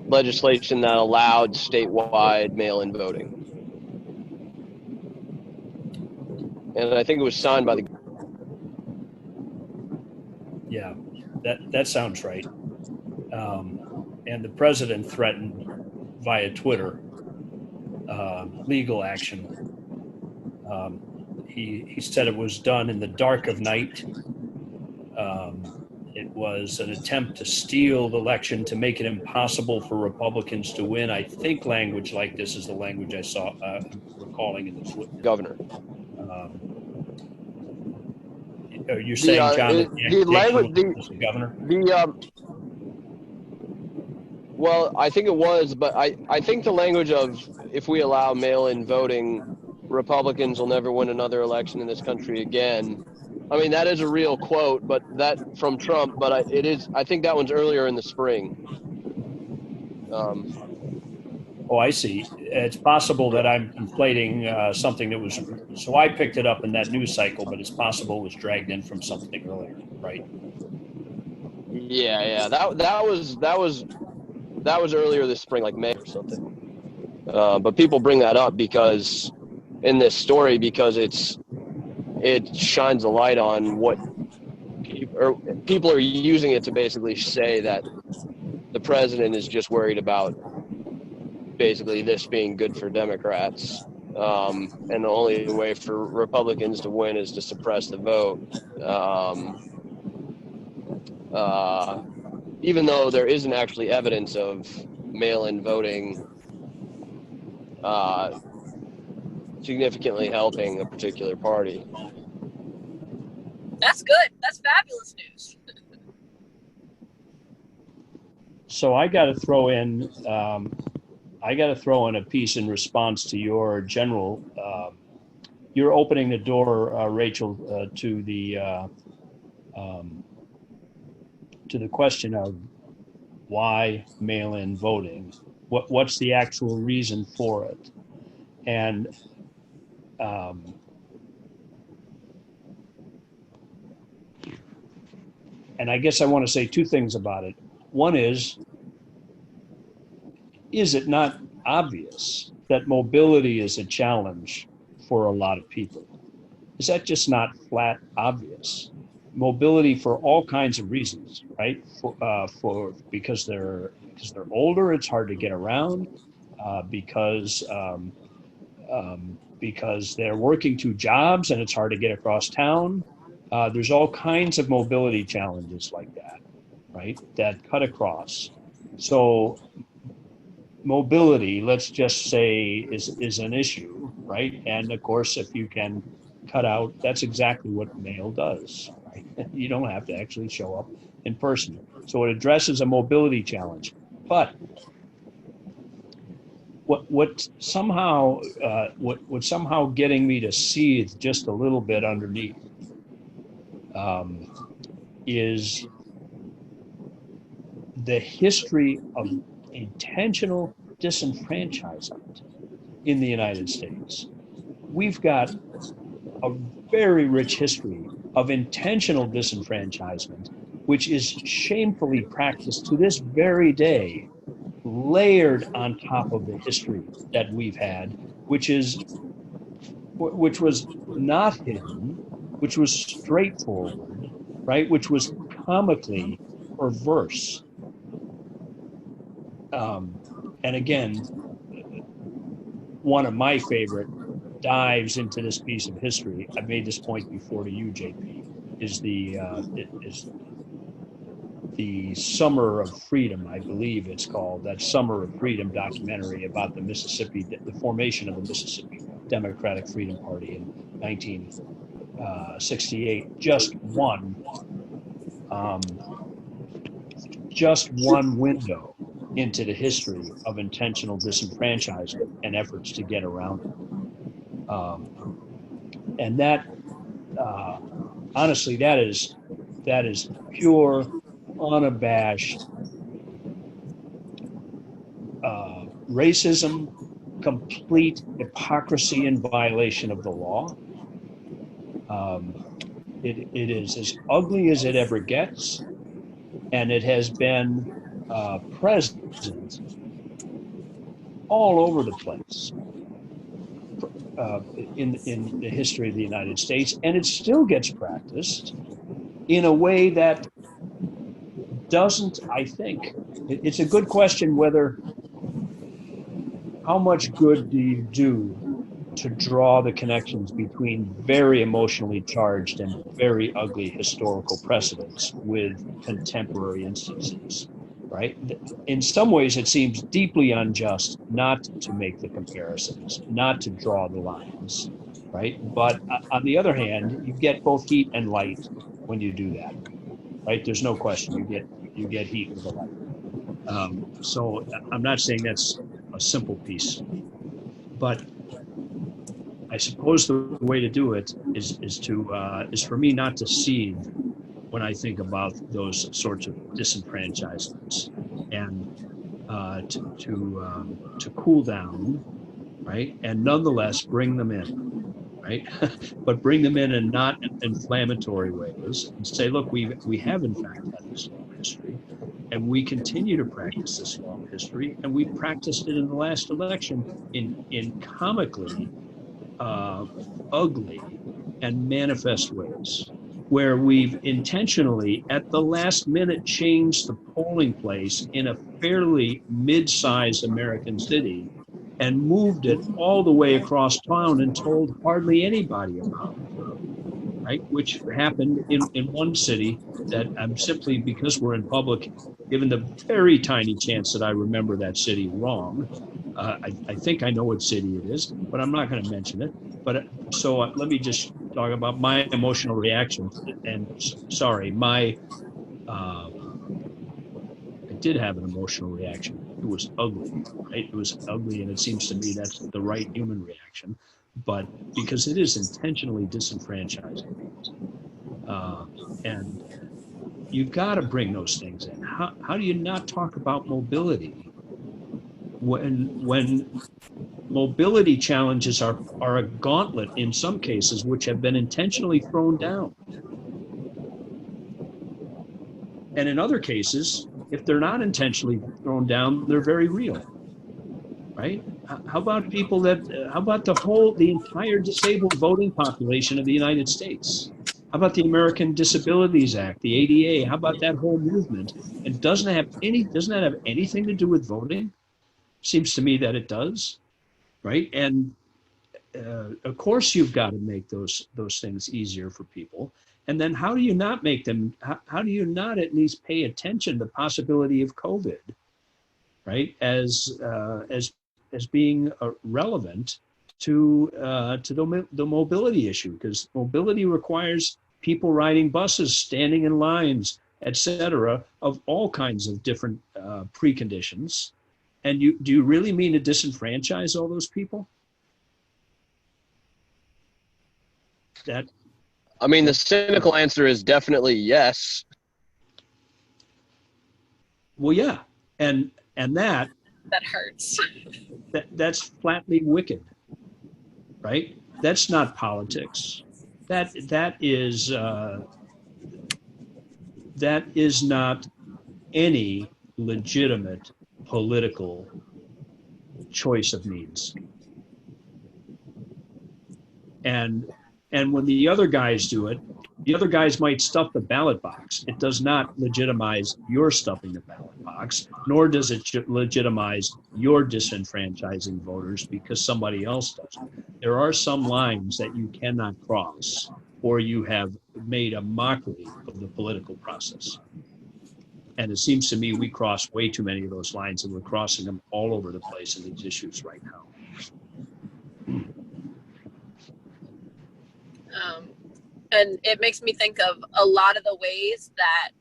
[SPEAKER 3] legislation that allowed statewide mail-in voting. And I think it was signed by the...
[SPEAKER 2] Yeah, that sounds right. And the president threatened via Twitter legal action. He said it was done in the dark of night. It was an attempt to steal the election, to make it impossible for Republicans to win. I think language like this is the language I saw recalling in the Twitter.
[SPEAKER 3] Governor.
[SPEAKER 2] Are you saying, John, that
[SPEAKER 3] the language,
[SPEAKER 2] was the governor?
[SPEAKER 3] Well, I think it was, but I think the language of, if we allow mail-in voting, Republicans will never win another election in this country again. I mean, that is a real quote, but that from Trump, but I think that one's earlier in the spring.
[SPEAKER 2] Oh, I see. It's possible that I'm conflating something that was, so I picked it up in that news cycle, but it's possible it was dragged in from something earlier, right?
[SPEAKER 3] Yeah. That was earlier this spring, like May or something. But people bring that up because in this story, because it shines a light on what people are using it to basically say that the president is just worried about basically this being good for Democrats. And the only way for Republicans to win is to suppress the vote. Even though there isn't actually evidence of mail-in voting significantly helping a particular party.
[SPEAKER 1] That's good. That's fabulous news.
[SPEAKER 2] So I got to throw in a piece in response to your general. You're opening the door, Rachel, to the question of why mail-in voting. What's the actual reason for it? And I guess I want to say two things about it. One is it not obvious that mobility is a challenge for a lot of people? Is that just not flat obvious? Mobility for all kinds of reasons, right? Because they're older, it's hard to get around. Because because they're working two jobs and it's hard to get across town. There's all kinds of mobility challenges like that, right? That cut across. So mobility, let's just say, is an issue, right? And of course, if you can cut out, that's exactly what mail does, right? You don't have to actually show up in person. So it addresses a mobility challenge. But what's somehow getting me to seethe just a little bit underneath is the history of intentional disenfranchisement in the United States. We've got a very rich history of intentional disenfranchisement, which is shamefully practiced to this very day, layered on top of the history that we've had, which was not hidden, which was straightforward, right? Which was comically perverse. And again, one of my favorite dives into this piece of history, I've made this point before to you, JP, is the Summer of Freedom, I believe it's called, that Summer of Freedom documentary about the formation of the Mississippi Democratic Freedom Party in 1968. Just one window into the history of intentional disenfranchisement and efforts to get around it. And that, honestly, that is pure, unabashed racism, complete hypocrisy and violation of the law. It is as ugly as it ever gets, and it has been present all over the place in the history of the United States, and it still gets practiced in a way that doesn't, I think, it's a good question whether, how much good do you do to draw the connections between very emotionally charged and very ugly historical precedents with contemporary instances, right? In some ways, it seems deeply unjust not to make the comparisons, not to draw the lines, right? But on the other hand, you get both heat and light when you do that, right? There's no question, you get heat with the light. So I'm not saying that's a simple piece, but I suppose the way to do it is for me not to seethe when I think about those sorts of disenfranchisements, and to cool down, right, and nonetheless bring them in, right, but bring them in not inflammatory ways, and say, look, we have in fact had this long history, and we continue to practice this long history, and we practiced it in the last election in comically ugly and manifest ways, where we've intentionally at the last minute changed the polling place in a fairly mid-sized American city and moved it all the way across town and told hardly anybody about it, right? Which happened in one city that I'm simply, because we're in public, given the very tiny chance that I remember that city wrong, I think I know what city it is, but I'm not going to mention it. But so let me just talk about my emotional reaction. And sorry, I did have an emotional reaction. It was ugly, right? It was ugly, and it seems to me that's the right human reaction. But because it is intentionally disenfranchising, and you've got to bring those things in. How do you not talk about mobility when mobility challenges are a gauntlet in some cases which have been intentionally thrown down, and in other cases, if they're not intentionally thrown down, they're very real, right? How about people how about the entire disabled voting population of the United States? How about the American Disabilities Act, the ADA? How about that whole movement? And doesn't that have anything to do with voting? Seems to me that it does, right? And of course you've got to make those things easier for people. And then how do you not make them, how do you not at least pay attention to the possibility of COVID, right? As being relevant to the mobility issue, because mobility requires people riding buses, standing in lines, et cetera, of all kinds of different preconditions. And do you really mean to disenfranchise all those people?
[SPEAKER 3] I mean, the cynical answer is definitely yes.
[SPEAKER 2] Well, yeah, and that
[SPEAKER 1] hurts.
[SPEAKER 2] That's flatly wicked, right? That's not politics. That is not any legitimate political choice of means. And when the other guys do it, the other guys might stuff the ballot box. It does not legitimize your stuffing the ballot box, nor does it legitimize your disenfranchising voters because somebody else does it. There are some lines that you cannot cross, or you have made a mockery of the political process. And it seems to me we cross way too many of those lines, and we're crossing them all over the place in these issues right now.
[SPEAKER 1] And it makes me think of a lot of the ways that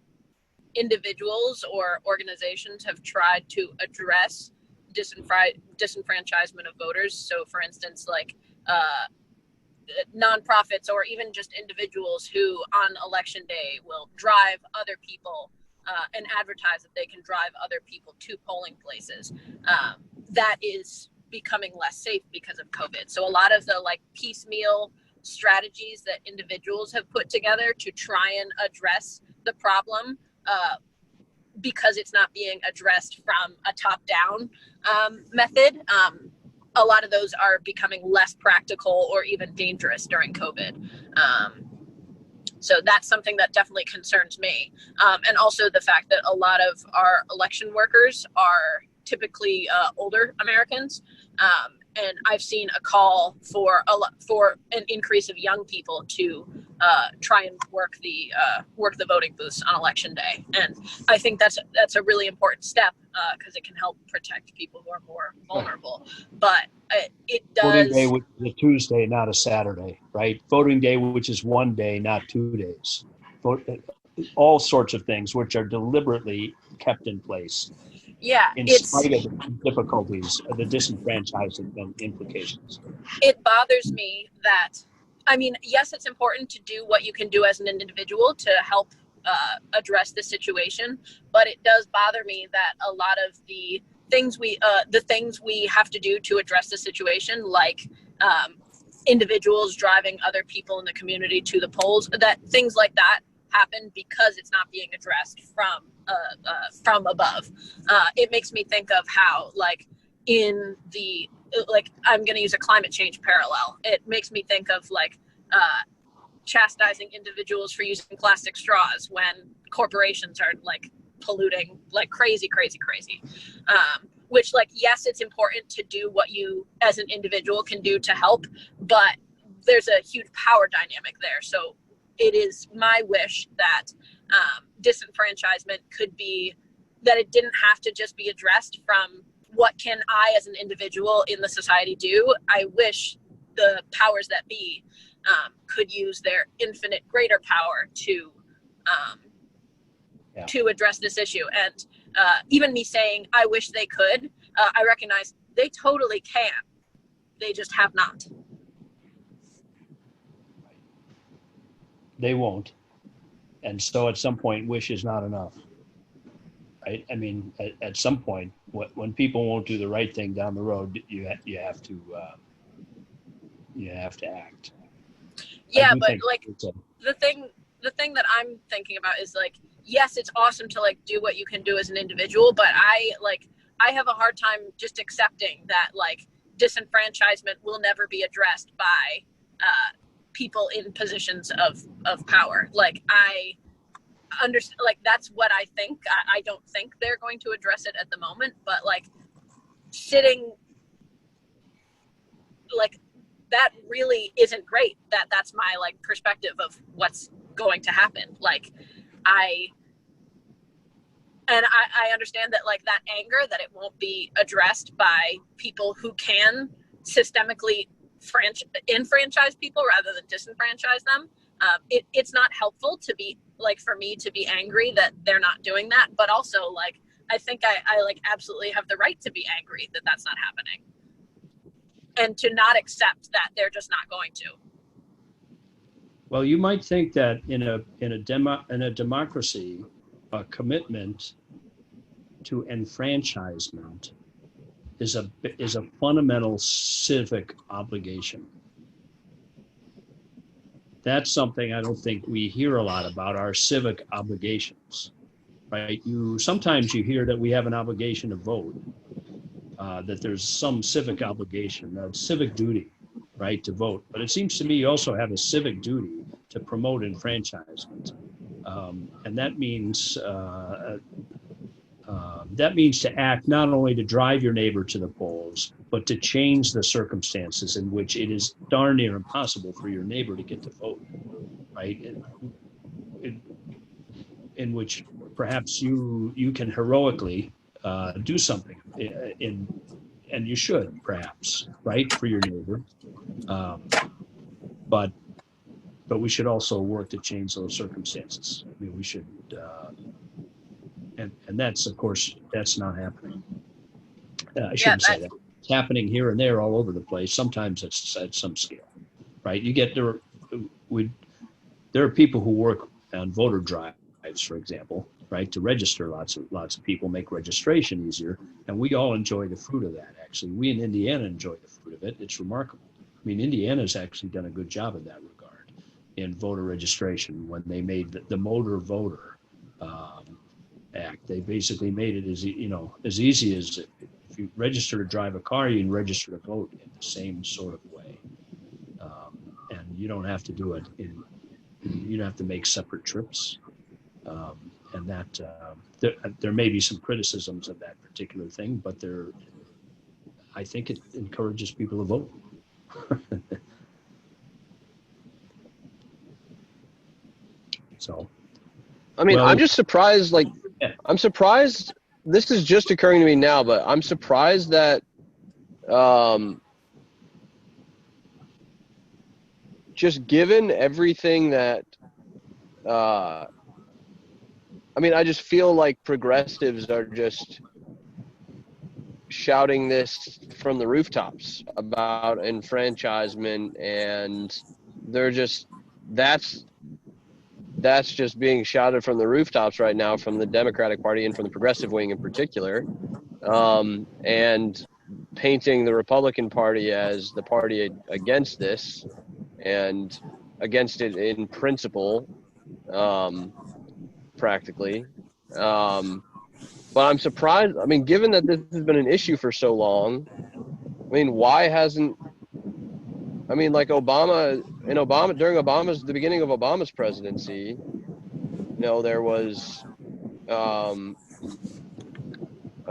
[SPEAKER 1] individuals or organizations have tried to address disenfranchisement of voters. So, for instance, like nonprofits or even just individuals who on election day will drive other people and advertise that they can drive other people to polling places. That is becoming less safe because of COVID. So a lot of the like piecemeal strategies that individuals have put together to try and address the problem because it's not being addressed from a top-down method. A lot of those are becoming less practical or even dangerous during COVID. So that's something that definitely concerns me. And also the fact that a lot of our election workers are typically older Americans. And I've seen a call for an increase of young people to try and work the voting booths on election day, and I think that's a really important step because it can help protect people who are more vulnerable. But it does.
[SPEAKER 2] Voting day, which is a Tuesday, not a Saturday, right? Voting day, which is one day, not 2 days. All sorts of things which are deliberately kept in place.
[SPEAKER 1] Yeah,
[SPEAKER 2] in spite of the difficulties, the disenfranchisement implications.
[SPEAKER 1] It bothers me that, I mean, yes, it's important to do what you can do as an individual to help address the situation, but it does bother me that a lot of the things we have to do to address the situation, like individuals driving other people in the community to the polls, that things like that happen because it's not being addressed from above. It makes me think of how, like, I'm going to use a climate change parallel. It makes me think of like chastising individuals for using plastic straws when corporations are like polluting like crazy. Which, like, yes, it's important to do what you as an individual can do to help, but there's a huge power dynamic there. So it is my wish that disenfranchisement could be, that it didn't have to just be addressed from what can I as an individual in the society do. I wish the powers that be could use their infinite greater power to address this issue. And even me saying I wish they could, I recognize they totally can. They just have not.
[SPEAKER 2] They won't. And so at some point, wish is not enough. Right? I mean, at some point, when people won't do the right thing down the road, you have to act.
[SPEAKER 1] Yeah, but like the thing that I'm thinking about is, like, yes, it's awesome to like do what you can do as an individual, but I have a hard time just accepting that like disenfranchisement will never be addressed by people in positions of power. Like, I understand, like, that's what I think. I don't think they're going to address it at the moment, but like sitting, like that really isn't great. That's my like perspective of what's going to happen. Like I understand that like that anger, that it won't be addressed by people who can systemically enfranchise people rather than disenfranchise them. It's not helpful to be like, for me to be angry that they're not doing that, but also like I think I like absolutely have the right to be angry that that's not happening, and to not accept that they're just not going to.
[SPEAKER 2] Well, you might think that in a democracy, a commitment to enfranchisement is a fundamental civic obligation. That's something I don't think we hear a lot about, our civic obligations, right? Sometimes you hear that we have an obligation to vote, that there's some civic obligation, a civic duty, right, to vote. But it seems to me you also have a civic duty to promote enfranchisement. And that means to act not only to drive your neighbor to the polls, but to change the circumstances in which it is darn near impossible for your neighbor to get to vote, right? In which perhaps you can heroically do something, and you should perhaps, right, for your neighbor. But we should also work to change those circumstances. I mean, we should, and that's, of course, that's not happening. I shouldn't say that. It's happening here and there all over the place. Sometimes it's at some scale, right? There are people who work on voter drives, for example, right, to register lots of people, make registration easier, and we all enjoy the fruit of that. Actually, we in Indiana enjoy the fruit of it. It's remarkable. I mean, Indiana's actually done a good job in that regard in voter registration. When they made the Motor Voter Act, they basically made it as easy as if you register to drive a car, you can register to vote in the same sort of way, and you don't have to do it you don't have to make separate trips, and that there may be some criticisms of that particular thing, but I think it encourages people to vote. So,
[SPEAKER 3] I mean, I'm just surprised. Like, I'm surprised. This is just occurring to me now, but I'm surprised that just given everything that I mean, I just feel like progressives are just shouting this from the rooftops about enfranchisement, and they're just that's just being shouted from the rooftops right now from the Democratic Party and from the progressive wing in particular, and painting the Republican Party as the party against this and against it in principle, practically. But I'm surprised. I mean, given that this has been an issue for so long, I mean, why hasn't, I mean, like during the beginning of Obama's presidency, there was, I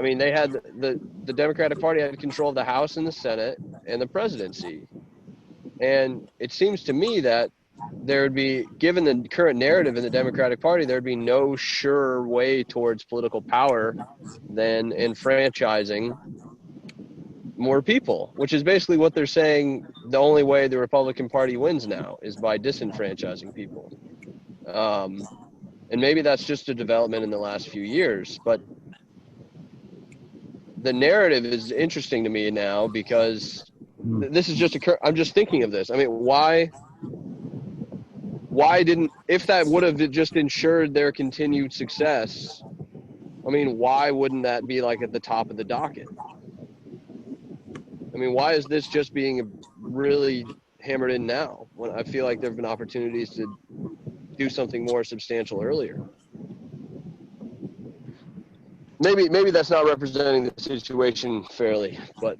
[SPEAKER 3] mean, they had the Democratic Party had control of the House and the Senate and the presidency. And it seems to me that there would be, given the current narrative in the Democratic Party, there'd be no sure way towards political power than enfranchising more people, which is basically what they're saying. The only way the Republican Party wins now is by disenfranchising people. And maybe that's just a development in the last few years, but the narrative is interesting to me now because this is just I'm just thinking of this. I mean, why didn't, if that would have just ensured their continued success, I mean, why wouldn't that be like at the top of the docket? I mean, why is this just being really hammered in now when I feel like there have been opportunities to do something more substantial earlier? Maybe that's not representing the situation fairly, but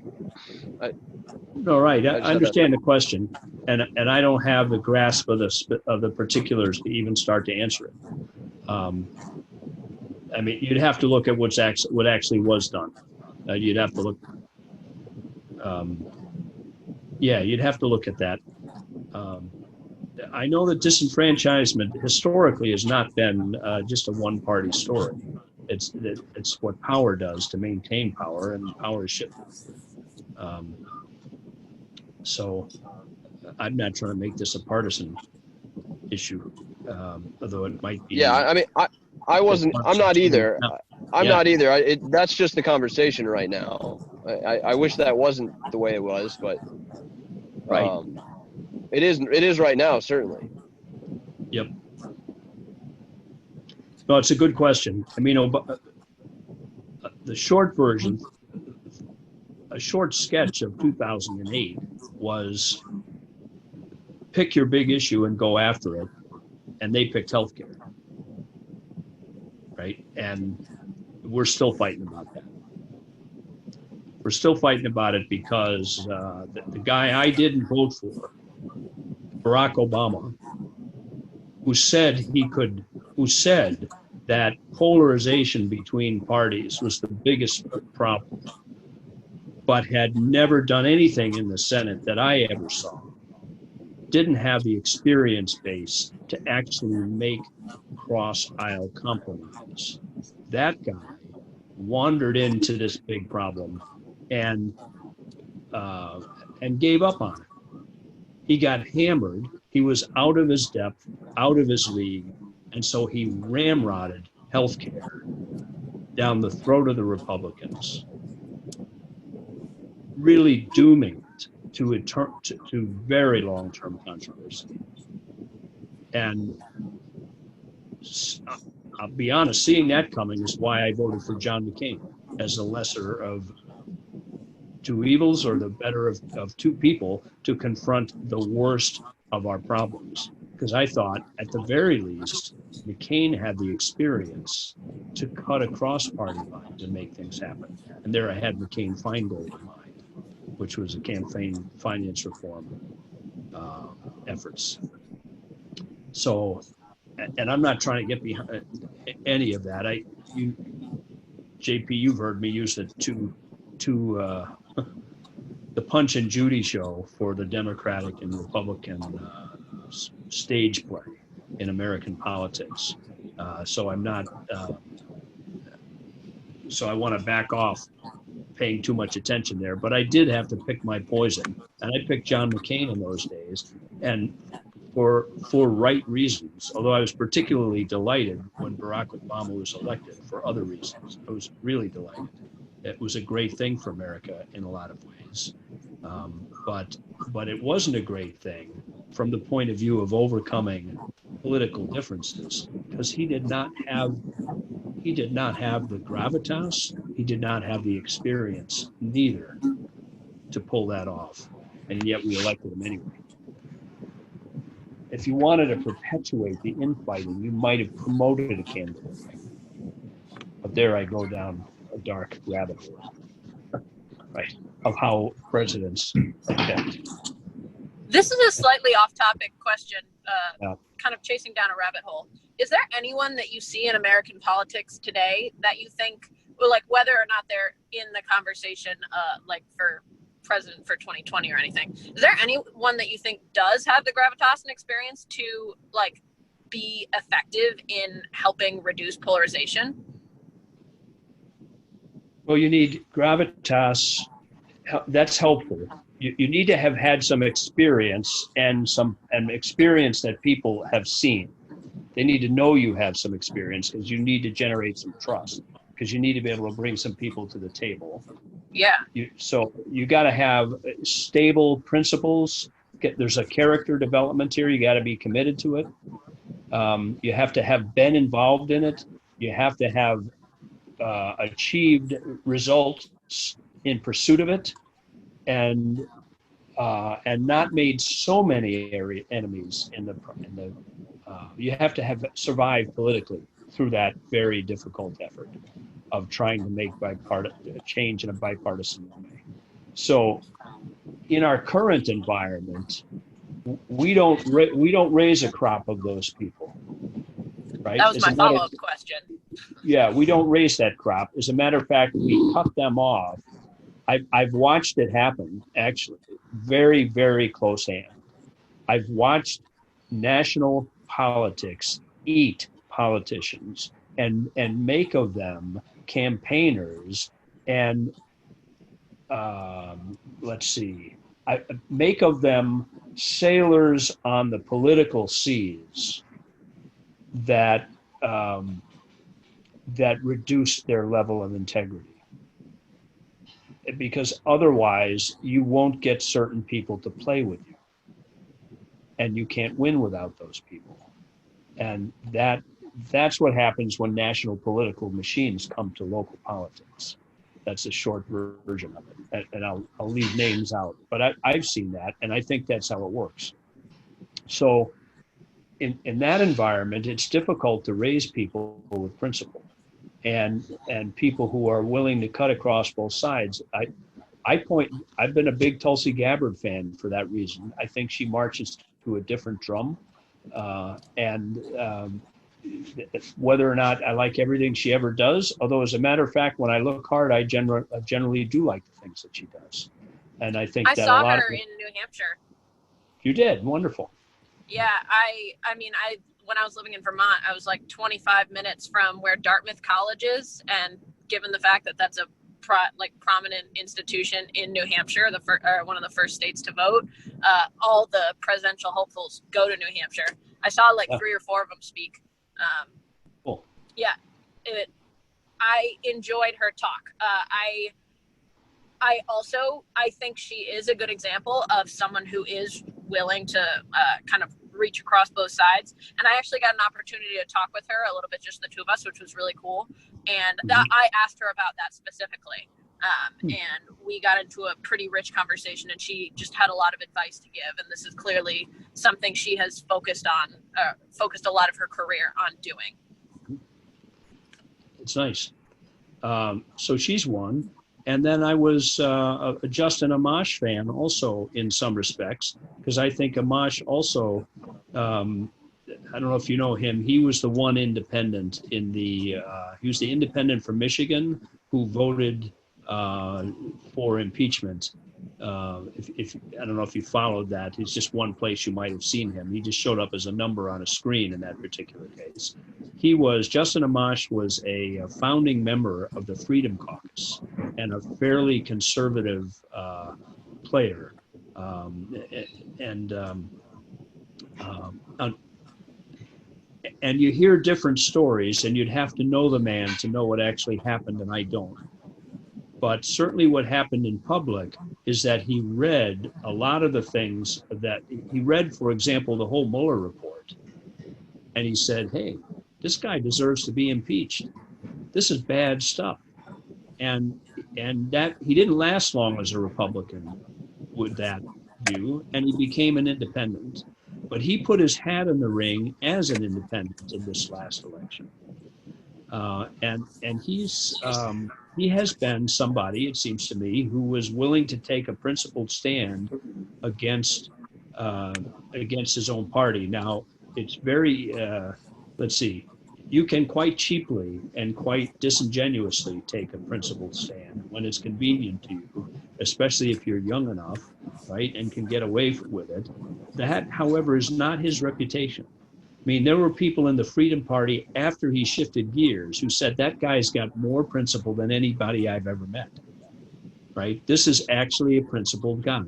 [SPEAKER 2] no, right. I understand the question, and I don't have the grasp of the particulars to even start to answer it. I mean, you'd have to look at what actually was done. You'd have to look. Yeah, you'd have to look at that. I know that disenfranchisement historically has not been just a one-party story. It's what power does to maintain power, and power is shifted. Um, so I'm not trying to make this a partisan issue, although it might be.
[SPEAKER 3] Yeah, I mean, I wasn't. I'm not either. I'm not either. That's just the conversation right now. I wish that wasn't the way it was, but
[SPEAKER 2] right.
[SPEAKER 3] It is. It is right now, certainly.
[SPEAKER 2] Yep. No, it's a good question. I mean, the short version, a short sketch of 2008 was pick your big issue and go after it, and they picked healthcare, right? And we're still fighting about that. We're still fighting about it because the guy I didn't vote for, Barack Obama, who said that polarization between parties was the biggest problem, but had never done anything in the Senate that I ever saw, didn't have the experience base to actually make cross-aisle compromise. That guy wandered into this big problem and gave up on it. He got hammered. He was out of his depth, out of his league, and so he ramrodded healthcare down the throat of the Republicans, really dooming it to very long-term controversy. And I'll be honest, seeing that coming is why I voted for John McCain as the lesser of two evils, or the better of two people to confront the worst of our problems. Because I thought, at the very least, McCain had the experience to cut across party lines and make things happen. And there I had McCain-Feingold in mind, which was a campaign finance reform efforts. So, and I'm not trying to get behind any of that. JP, you've heard me use the the Punch and Judy show for the Democratic and Republican stage play in American politics. So I'm not. So I want to back off paying too much attention there. But I did have to pick my poison, and I picked John McCain in those days, and for right reasons. Although I was particularly delighted when Barack Obama was elected for other reasons. I was really delighted. It was a great thing for America in a lot of ways. But it wasn't a great thing from the point of view of overcoming political differences, because he did not have the gravitas, he did not have the experience, neither, to pull that off. And yet we elected him anyway. If you wanted to perpetuate the infighting, you might have promoted a candidate. But there I go down a dark rabbit hole, right, of how presidents affect.
[SPEAKER 1] This is a slightly off-topic question, kind of chasing down a rabbit hole. Is there anyone that you see in American politics today that you think, well, like whether or not they're in the conversation, like for president for 2020 or anything, is there anyone that you think does have the gravitas and experience to like be effective in helping reduce polarization?
[SPEAKER 2] Well, you need gravitas. That's helpful. You need to have had some experience and experience that people have seen. They need to know you have some experience, because you need to generate some trust, because you need to be able to bring some people to the table.
[SPEAKER 1] Yeah.
[SPEAKER 2] So you got to have stable principles. There's a character development here. You got to be committed to it. You have to have been involved in it. You have to have achieved results in pursuit of it, and not made so many enemies in the you have to have survived politically through that very difficult effort of trying to make change in a bipartisan way. So in our current environment, we don't raise a crop of those people, right?
[SPEAKER 1] That was my follow-up question.
[SPEAKER 2] Yeah, we don't raise that crop. As a matter of fact, we cut them off. I've watched it happen, actually, very, very close hand. I've watched national politics eat politicians and make of them campaigners and let's see, I make of them sailors on the political seas that that reduce their level of integrity. Because otherwise, you won't get certain people to play with you, and you can't win without those people. And that's what happens when national political machines come to local politics. That's a short version of it, and I'll leave names out, but I've seen that, and I think that's how it works. So, in that environment, it's difficult to raise people with principle, and people who are willing to cut across both sides. I've been a big Tulsi Gabbard fan for that reason. I think she marches to a different drum, and whether or not I like everything she ever does, although as a matter of fact, when I look hard, I generally do like the things that she does. And I think
[SPEAKER 1] I
[SPEAKER 2] that
[SPEAKER 1] saw
[SPEAKER 2] a lot
[SPEAKER 1] her
[SPEAKER 2] of
[SPEAKER 1] in New Hampshire.
[SPEAKER 2] You did. Wonderful.
[SPEAKER 1] Yeah, I mean, when I was living in Vermont, I was like 25 minutes from where Dartmouth College is, and given the fact that that's a prominent institution in New Hampshire, one of the first states to vote, all the presidential hopefuls go to New Hampshire. I saw like 3 or 4 of them speak.
[SPEAKER 2] Cool.
[SPEAKER 1] Yeah, I enjoyed her talk. I think she is a good example of someone who is willing to kind of reach across both sides. And I actually got an opportunity to talk with her a little bit, just the two of us, which was really cool. And I asked her about that specifically. And we got into a pretty rich conversation, and she just had a lot of advice to give. And this is clearly something she has focused a lot of her career on doing.
[SPEAKER 2] It's nice. So she's one. And then I was a Justin Amash fan also in some respects, because I think Amash also, I don't know if you know him, he was the one independent he was the independent from Michigan who voted for impeachment. If I don't know if you followed that, it's just one place you might have seen him. He just showed up as a number on a screen in that particular case. Justin Amash was a founding member of the Freedom Caucus and a fairly conservative player. And you hear different stories, and you'd have to know the man to know what actually happened, and I don't. But certainly what happened in public is that he read a lot of the things that he read, for example, the whole Mueller report. And he said, hey, this guy deserves to be impeached. This is bad stuff. And that he didn't last long as a Republican with that view, and he became an independent. But he put his hat in the ring as an independent in this last election. And he has been somebody, it seems to me, who was willing to take a principled stand against his own party. Now, it's very, let's see, you can quite cheaply and quite disingenuously take a principled stand when it's convenient to you, especially if you're young enough, right, and can get away with it. That, however, is not his reputation. I mean, there were people in the Freedom Party after he shifted gears who said that guy's got more principle than anybody I've ever met, right? This is actually a principled guy.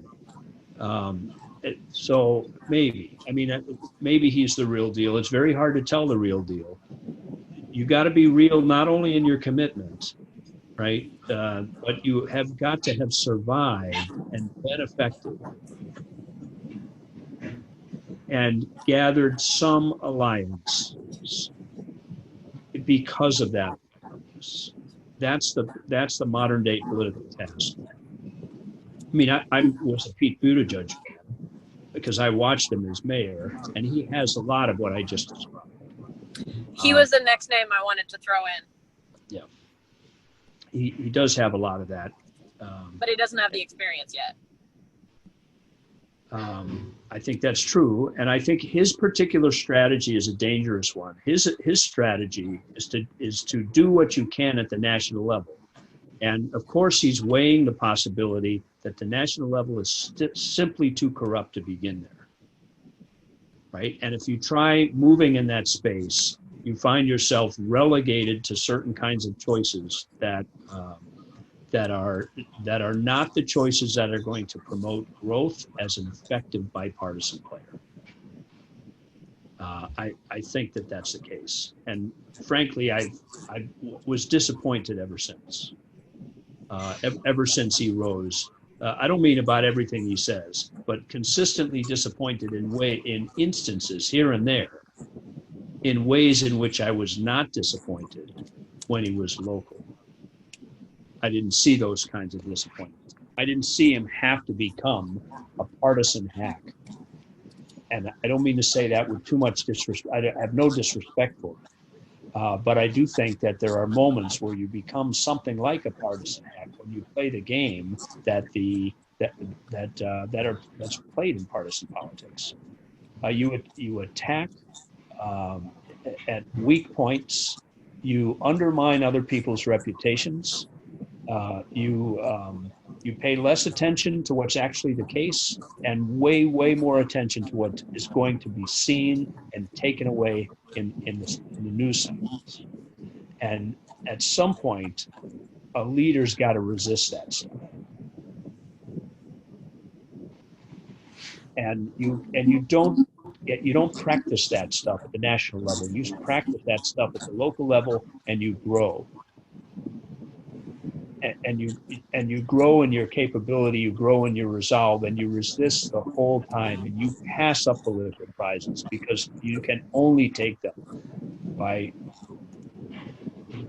[SPEAKER 2] So maybe he's the real deal. It's very hard to tell the real deal. You got to be real not only in your commitment, right? But you have got to have survived and been effective and gathered some alliances because of that. That's the modern day political task. I mean, I was a Pete Buttigieg fan because I watched him as mayor, and he has a lot of what I just described.
[SPEAKER 1] He was the next name I wanted to throw in.
[SPEAKER 2] Yeah, he does have a lot of that.
[SPEAKER 1] But he doesn't have the experience yet.
[SPEAKER 2] I think that's true, and I think his particular strategy is a dangerous one. His strategy is to do what you can at the national level, and of course he's weighing the possibility that the national level is simply too corrupt to begin there, right? And if you try moving in that space, you find yourself relegated to certain kinds of choices that are not the choices that are going to promote growth as an effective bipartisan player. I think that that's the case, and frankly, I was disappointed ever since. Ever since he rose, I don't mean about everything he says, but consistently disappointed in instances here and there, in ways in which I was not disappointed when he was local. I didn't see those kinds of disappointments. I didn't see him have to become a partisan hack. And I don't mean to say that with too much disrespect. I have no disrespect for it. But I do think that there are moments where you become something like a partisan hack when you play the game that's played in partisan politics. You attack at weak points. You undermine other people's reputations. You pay less attention to what's actually the case, and way more attention to what is going to be seen and taken away in the news cycles. And at some point, a leader's got to resist that stuff. And you don't practice that stuff at the national level. You practice that stuff at the local level, and you grow. And you grow in your capability, you grow in your resolve, and you resist the whole time, and you pass up political prizes because you can only take them by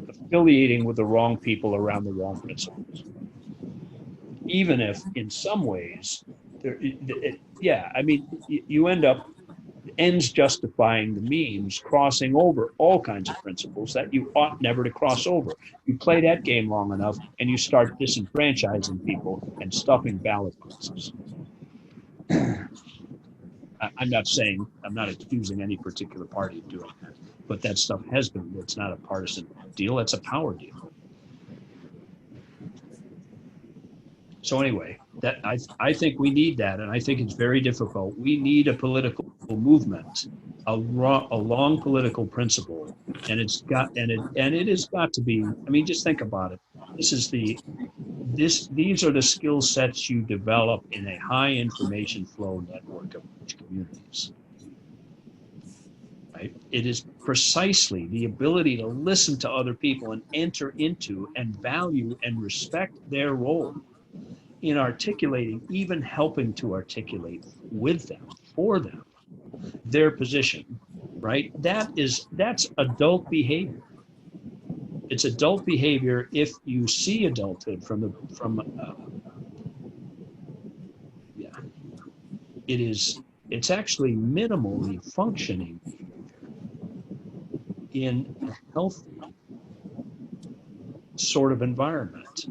[SPEAKER 2] affiliating with the wrong people around the wrong principles. Even if, in some ways, you end up ends justifying the means, crossing over all kinds of principles that you ought never to cross over. You play that game long enough and you start disenfranchising people and stuffing ballot boxes. I'm not accusing any particular party of doing that, but that stuff has been. It's not a partisan deal, it's a power deal. So anyway, that I think we need that, and I think it's very difficult. We need a political movement, a long political principle, and it has got to be. I mean, just think about it. These are the skill sets you develop in a high information flow network of communities. Right? It is precisely the ability to listen to other people and enter into and value and respect their role in articulating, even helping to articulate with them, for them, their position, right? That's adult behavior. It's adult behavior if you see adulthood it's actually minimally functioning in a healthy sort of environment.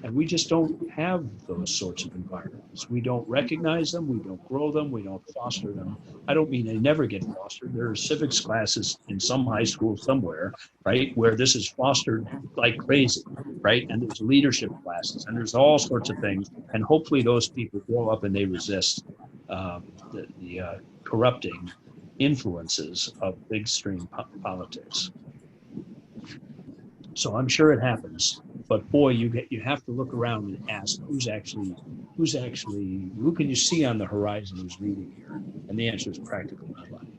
[SPEAKER 2] And we just don't have those sorts of environments. We don't recognize them, we don't grow them, we don't foster them. I don't mean they never get fostered. There are civics classes in some high school somewhere, right, where this is fostered like crazy, right? And there's leadership classes, and there's all sorts of things. And hopefully those people grow up and they resist the corrupting influences of big stream politics. So I'm sure it happens. But boy, you have to look around and ask who can you see on the horizon who's leading here? And the answer is practically nobody.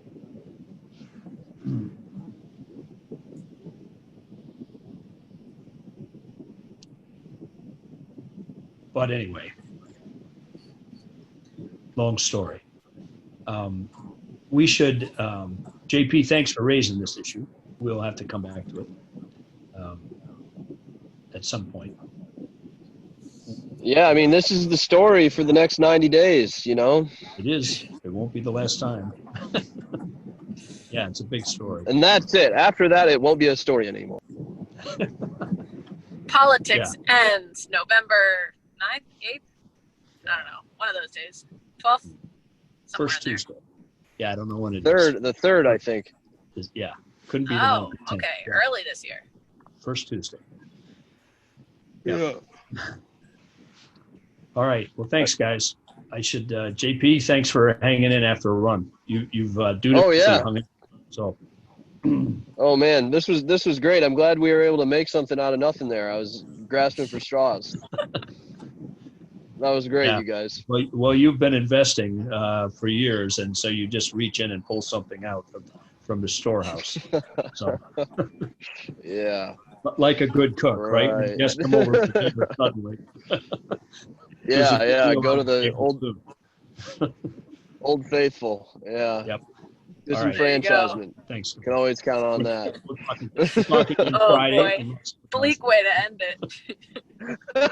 [SPEAKER 2] But anyway, long story. We should, JP, thanks for raising this issue. We'll have to come back to it at some point.
[SPEAKER 3] Yeah, I mean, this is the story for the next 90 days, you know?
[SPEAKER 2] It is. It won't be the last time. Yeah, it's a big story.
[SPEAKER 3] And that's it. After that, it won't be a story anymore.
[SPEAKER 1] Politics ends November 9th, 8th? I don't know. One of those days. 12th?
[SPEAKER 2] First Tuesday. Yeah, I don't know when it is.
[SPEAKER 3] The third, I think.
[SPEAKER 2] Yeah, couldn't be the
[SPEAKER 1] 9th.
[SPEAKER 2] Oh,
[SPEAKER 1] okay.
[SPEAKER 2] Yeah.
[SPEAKER 1] Early this year.
[SPEAKER 2] First Tuesday.
[SPEAKER 3] Yeah.
[SPEAKER 2] All right. Well, thanks, guys. I should, JP, thanks for hanging in after a run. You've dutifully
[SPEAKER 3] yeah.
[SPEAKER 2] hung in. So.
[SPEAKER 3] Oh man, this was great. I'm glad we were able to make something out of nothing there. I was grasping for straws. That was great,
[SPEAKER 2] Yeah.
[SPEAKER 3] you guys.
[SPEAKER 2] Well, you've been investing for years, and so you just reach in and pull something out from the storehouse. So.
[SPEAKER 3] Yeah.
[SPEAKER 2] Like a good cook, right? When
[SPEAKER 3] Right.
[SPEAKER 2] guests come over for dinner suddenly.
[SPEAKER 3] Yeah. Go to
[SPEAKER 2] on
[SPEAKER 3] the
[SPEAKER 2] table, too.
[SPEAKER 3] old faithful. Yeah.
[SPEAKER 2] Yep. All right.
[SPEAKER 3] Disenfranchisement.
[SPEAKER 2] Thanks.
[SPEAKER 3] Can always count on that.
[SPEAKER 2] We're talking on
[SPEAKER 1] Oh
[SPEAKER 2] Friday.
[SPEAKER 1] boy, bleak way to end it.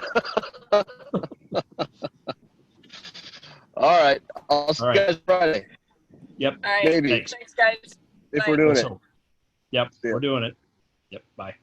[SPEAKER 3] All right. I'll see
[SPEAKER 2] All
[SPEAKER 3] you
[SPEAKER 2] right.
[SPEAKER 3] guys Friday.
[SPEAKER 2] Yep.
[SPEAKER 1] All right,
[SPEAKER 3] Maybe.
[SPEAKER 1] thanks guys.
[SPEAKER 3] If
[SPEAKER 1] Bye.
[SPEAKER 3] we're doing it.
[SPEAKER 2] Yep.
[SPEAKER 3] Yeah.
[SPEAKER 2] We're doing it. Yep. Bye.